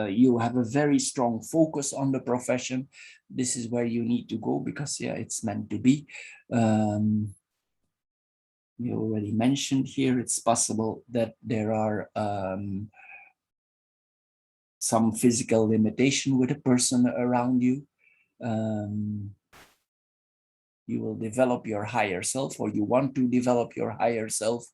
[SPEAKER 1] you have a very strong focus on the profession. This is where you need to go because yeah, it's meant to be. We already mentioned here, it's possible that there are some physical limitation with a person around you. You will develop your higher self, or you want to develop your higher self.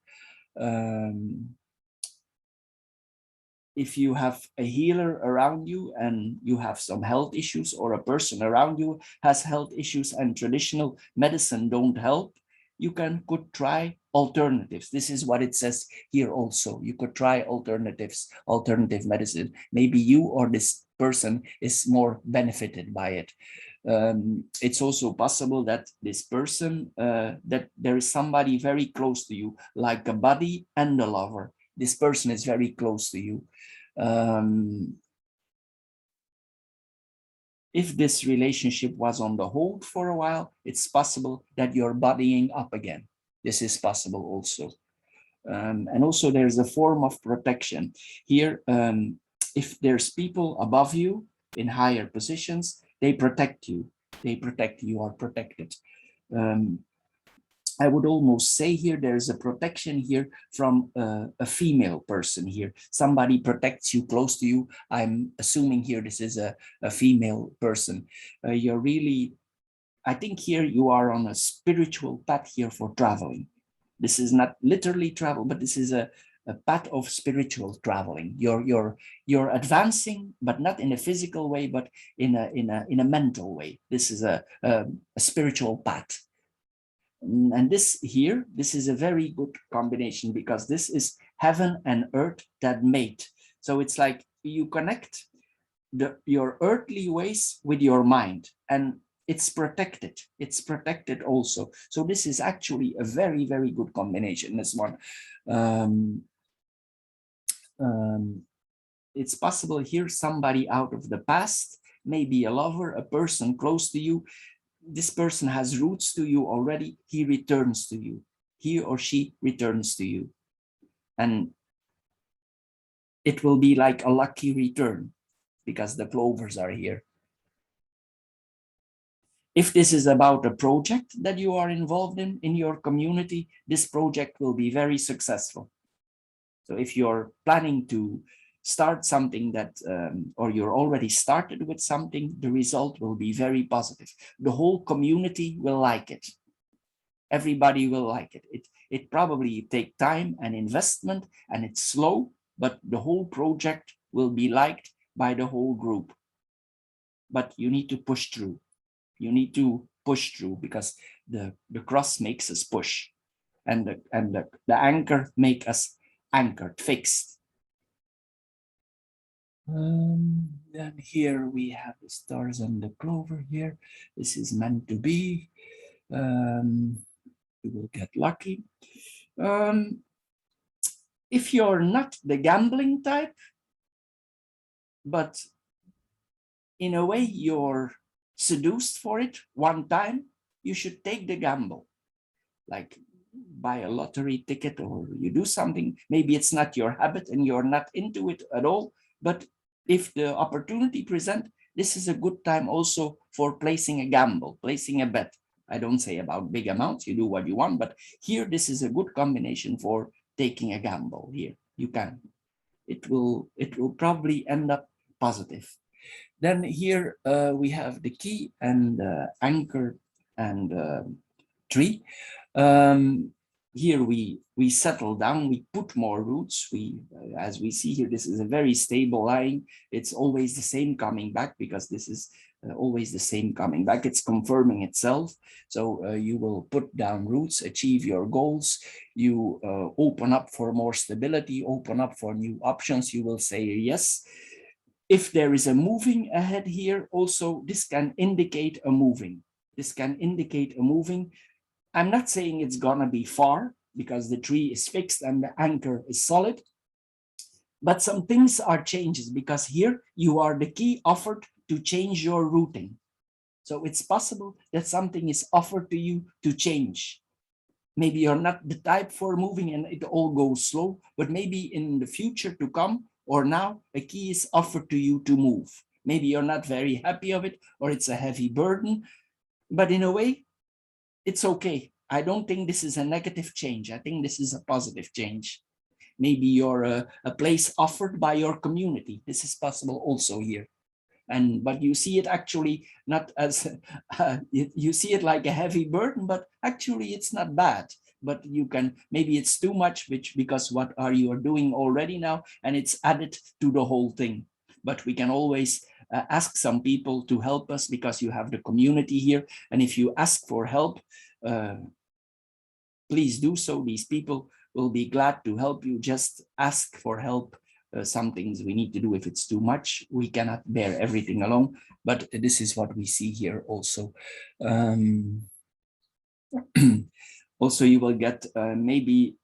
[SPEAKER 1] If you have a healer around you and you have some health issues, or a person around you has health issues and traditional medicine don't help, you could try alternatives. This is what it says here also. You could try alternatives, alternative medicine. Maybe you or this person is more benefited by it. It's also possible that this person, that there is somebody very close to you, like a buddy and a lover. This person is very close to you. If this relationship was on the hold for a while, it's possible that you're buddying up again. This is possible also. And also there's a form of protection here. If there's people above you in higher positions, they protect you. They protect you, are protected. I would almost say here there's a protection here from a female person here. Somebody protects you, close to you. I'm assuming here this is a female person. You're really, I think here you are on a spiritual path here for traveling. This is not literally travel, but this is a path of spiritual traveling. You're advancing, but not in a physical way, but in a mental way. This is a spiritual path. And this here, this is a very good combination because this is heaven and earth that mate. So it's like you connect your earthly ways with your mind, and it's protected. It's protected also. So this is actually a very, very good combination, this one. It's possible here somebody out of the past, maybe a lover, a person close to you. This person has roots to you already. He returns to you. He or she returns to you. And it will be like a lucky return because the clovers are here. If this is about a project that you are involved in your community, this project will be very successful. So if you're planning to start something that, or you're already started with something, the result will be very positive. The whole community will like it. Everybody will like it. It probably take time and investment, and it's slow, but the whole project will be liked by the whole group. But you need to push through. You need to push through because the cross makes us push, and the anchor make us anchored, fixed. Then here we have the stars and the clover here. This is meant to be. You will get lucky. If you're not the gambling type, but in a way you're seduced for it one time, you should take the gamble. Like buy a lottery ticket, or you do something. Maybe it's not your habit and you're not into it at all, but if the opportunity present, this is a good time also for placing a gamble, placing a bet. I don't say about big amounts, you do what you want, but here this is a good combination for taking a gamble here. You can. It will probably end up positive. Then here we have the key and anchor and tree. Here we settle down, we put more roots. As we see here, this is a very stable line. It's always the same coming back because this is always the same coming back. It's confirming itself. So you will put down roots, achieve your goals. You open up for more stability, open up for new options. You will say yes. If there is a moving ahead here, also this can indicate a moving. This can indicate a moving. I'm not saying it's gonna be far because the tree is fixed and the anchor is solid, but some things are changes because here you are the key offered to change your routing. So it's possible that something is offered to you to change. Maybe you're not the type for moving and it all goes slow, but maybe in the future to come or now a key is offered to you to move. Maybe you're not very happy of it or it's a heavy burden, but in a way, it's okay. I don't think this is a negative change. I think this is a positive change. Maybe you're a place offered by your community. This is possible also here. But you see it actually not as you see it like a heavy burden, but actually it's not bad. But you can, maybe it's too much, which because what are you doing already now, and it's added to the whole thing. But we can always ask some people to help us because you have the community here, and if you ask for help, please do so. These people will be glad to help you. Just ask for help. Some things we need to do. If it's too much, we cannot bear everything alone, but this is what we see here also. Also, you will get maybe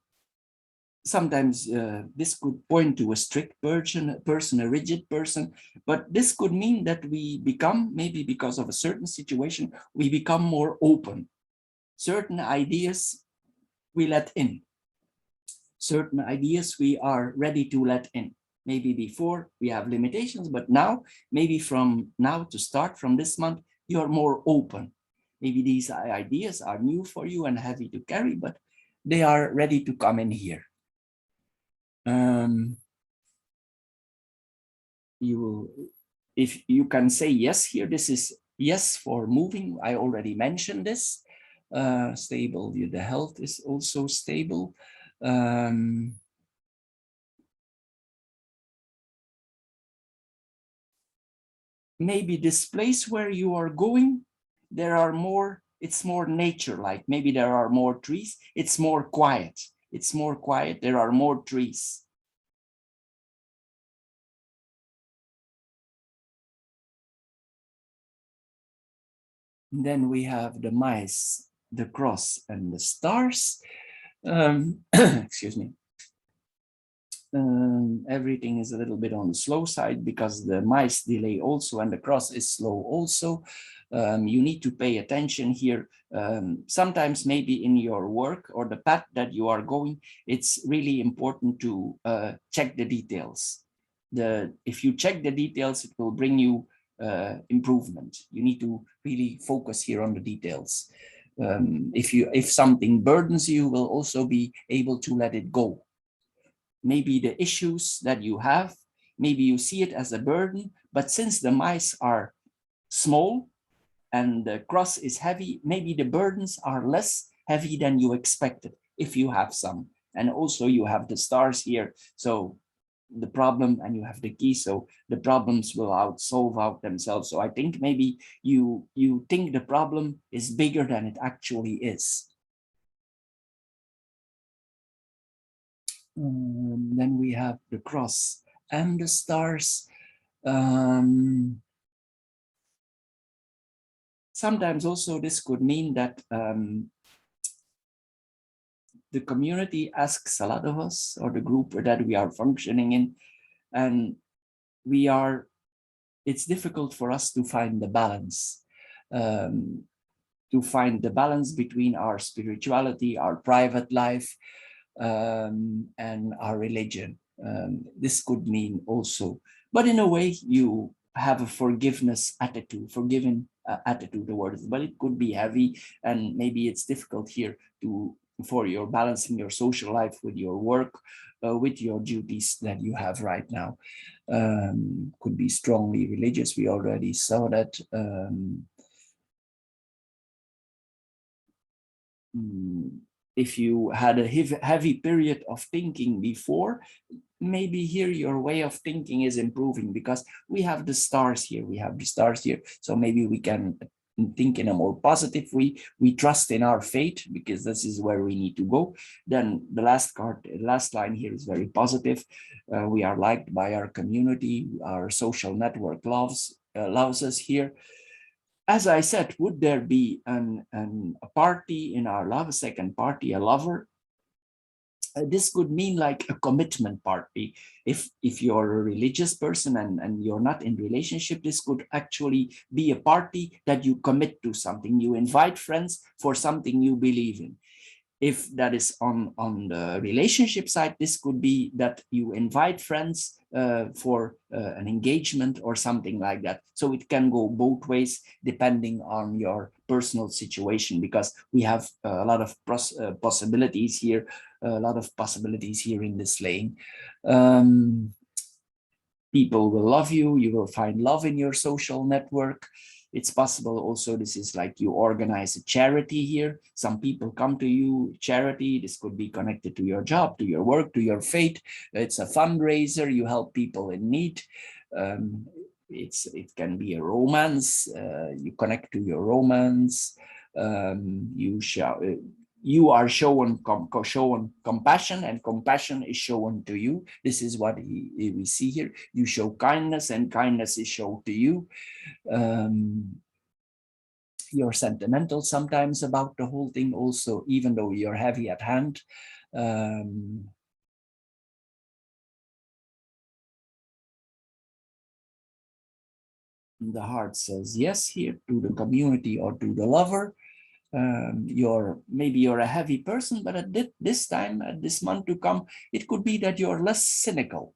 [SPEAKER 1] sometimes this could point to a strict person, a rigid person, but this could mean that we become, maybe because of a certain situation, we become more open. Certain ideas we let in. Certain ideas we are ready to let in. Maybe before we have limitations, but now, maybe from now to start from this month, you're more open. Maybe these ideas are new for you and heavy to carry, but they are ready to come in here. You will, if you can say yes here, this is yes for moving. I already mentioned this. Stable, the health is also stable. Maybe this place where you are going, there are more, it's more nature-like. Maybe there are more trees. It's more quiet. It's more quiet. There are more trees. And then we have the mice, the cross, and the stars. Excuse me. Everything is a little bit on the slow side because the mice delay also and the cross is slow also. You need to pay attention here. Sometimes maybe in your work or the path that you are going, it's really important to check the details. If you check the details, it will bring you improvement. You need to really focus here on the details. If something burdens you, will also be able to let it go. Maybe the issues that you have, maybe you see it as a burden, but since the mice are small and the cross is heavy, maybe the burdens are less heavy than you expected, if you have some. And also you have the stars here, so the problem, and you have the key, so the problems will solve out themselves. So I think maybe you think the problem is bigger than it actually is. Then we have the cross and the stars. Sometimes also this could mean that the community asks a lot of us, or the group that we are functioning in, and it's difficult for us to find the balance. To find the balance between our spirituality, our private life, and our religion. This could mean also, but in a way you have a forgiveness attitude, forgiving attitude towards it, but it could be heavy, and maybe it's difficult here for your balancing your social life with your work, with your duties that you have right now. Could be strongly religious. We already saw that. If you had a heavy period of thinking before, maybe here your way of thinking is improving because we have the stars here. We have the stars here. So maybe we can think in a more positive way. We trust in our fate because this is where we need to go. Then the last card, the last line here is very positive. We are liked by our community. Our social network loves us here. as I said, would there be a party in our love, a second party, a lover? This could mean like a commitment party. If you're a religious person and you're not in relationship, this could actually be a party that you commit to something. You invite friends for something you believe in. If that is on the relationship side, this could be that you invite friends for an engagement or something like that. So it can go both ways depending on your personal situation, because we have a lot of possibilities here, in this slaying. People will love you. You will find love in your social network. It's possible also, this is like you organize a charity here. Some people come to you, charity. This could be connected to your job, to your work, to your faith. It's a fundraiser. You help people in need. It can be a romance. You connect to your romance. You are shown compassion, and compassion is shown to you. This is what we see here. You show kindness, and kindness is shown to you. You're sentimental sometimes about the whole thing also, even though you're heavy at hand. The heart says yes here to the community or to the lover. Maybe you're a heavy person, but at this time, at this month to come, it could be that you're less cynical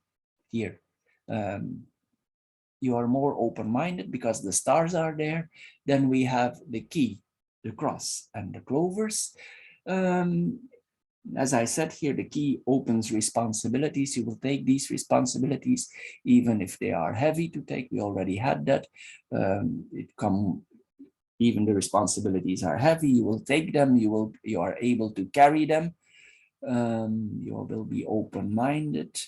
[SPEAKER 1] here. You are more open-minded because the stars are there. Then we have the key, the cross, and the clovers. As I said here, the key opens responsibilities. You will take these responsibilities, even if they are heavy to take. We already had that. Even the responsibilities are heavy, you will take them. You are able to carry them. You will be open-minded.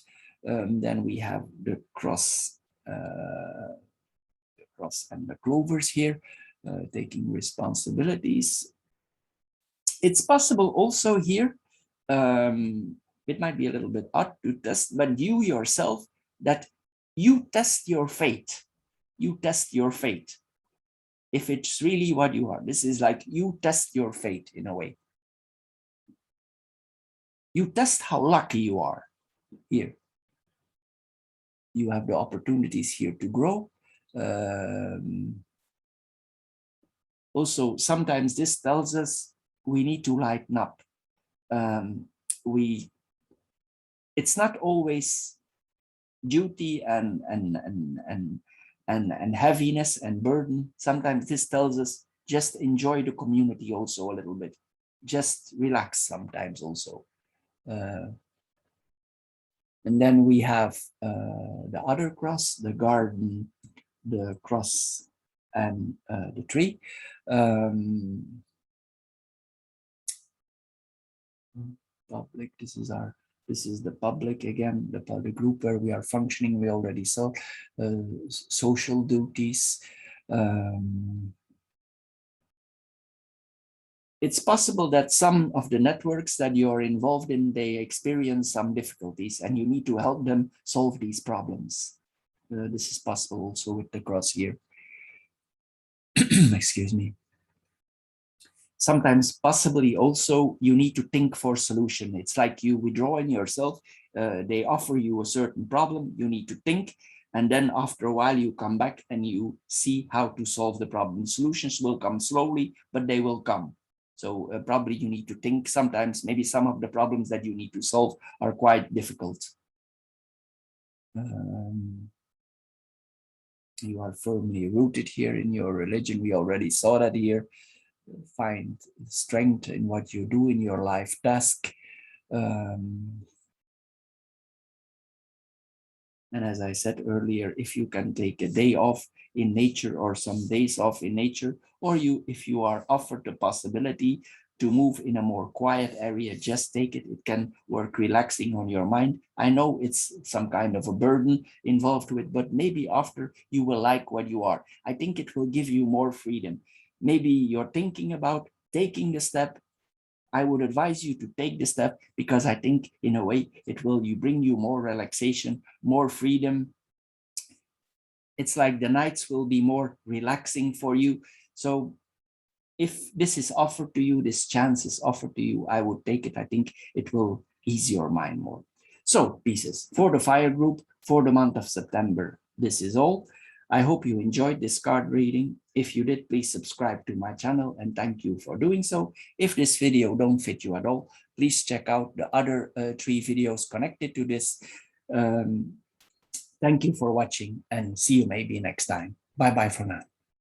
[SPEAKER 1] Then we have the cross and the clovers here, taking responsibilities. It's possible also here, it might be a little bit odd to test, but you yourself, that you test your fate. You test your fate. If it's really what you are, this is like you test your fate in a way. You test how lucky you are here. You have the opportunities here to grow. Also, sometimes this tells us we need to lighten up. It's not always duty and heaviness and burden. Sometimes this tells us just enjoy the community also a little bit. Just relax sometimes also. And then we have the other cross, the garden, the cross, and the tree. Public, this is the public again, the public group where we are functioning. We already saw social duties. It's possible that some of the networks that you're involved in, they experience some difficulties and you need to help them solve these problems. This is possible also with the cross here. Excuse me. Sometimes possibly also you need to think for solution. It's like you withdraw in yourself. They offer you a certain problem. You need to think. And then after a while, you come back and you see how to solve the problem. Solutions will come slowly, but they will come. So probably you need to think. Sometimes maybe some of the problems that you need to solve are quite difficult. You are firmly rooted here in your religion. We already saw that here. Find strength in what you do in your life task. And as I said earlier, if you can take a day off in nature or some days off in nature, or if you are offered the possibility to move in a more quiet area, just take it. It can work relaxing on your mind. I know it's some kind of a burden involved with, but maybe after you will like what you are. I think it will give you more freedom. Maybe you're thinking about taking the step. I would advise you to take the step, because I think in a way it will bring you more relaxation, more freedom. It's like the nights will be more relaxing for you. So if this is offered to you, this chance is offered to you, I would take it. I think it will ease your mind more. So Pisces, for the fire group, for the month of September, this is all. I hope you enjoyed this card reading. If you did, please subscribe to my channel and thank you for doing so. If this video don't fit you at all, please check out the other 3 videos connected to this. Thank you for watching and see you maybe next time. Bye-bye for now.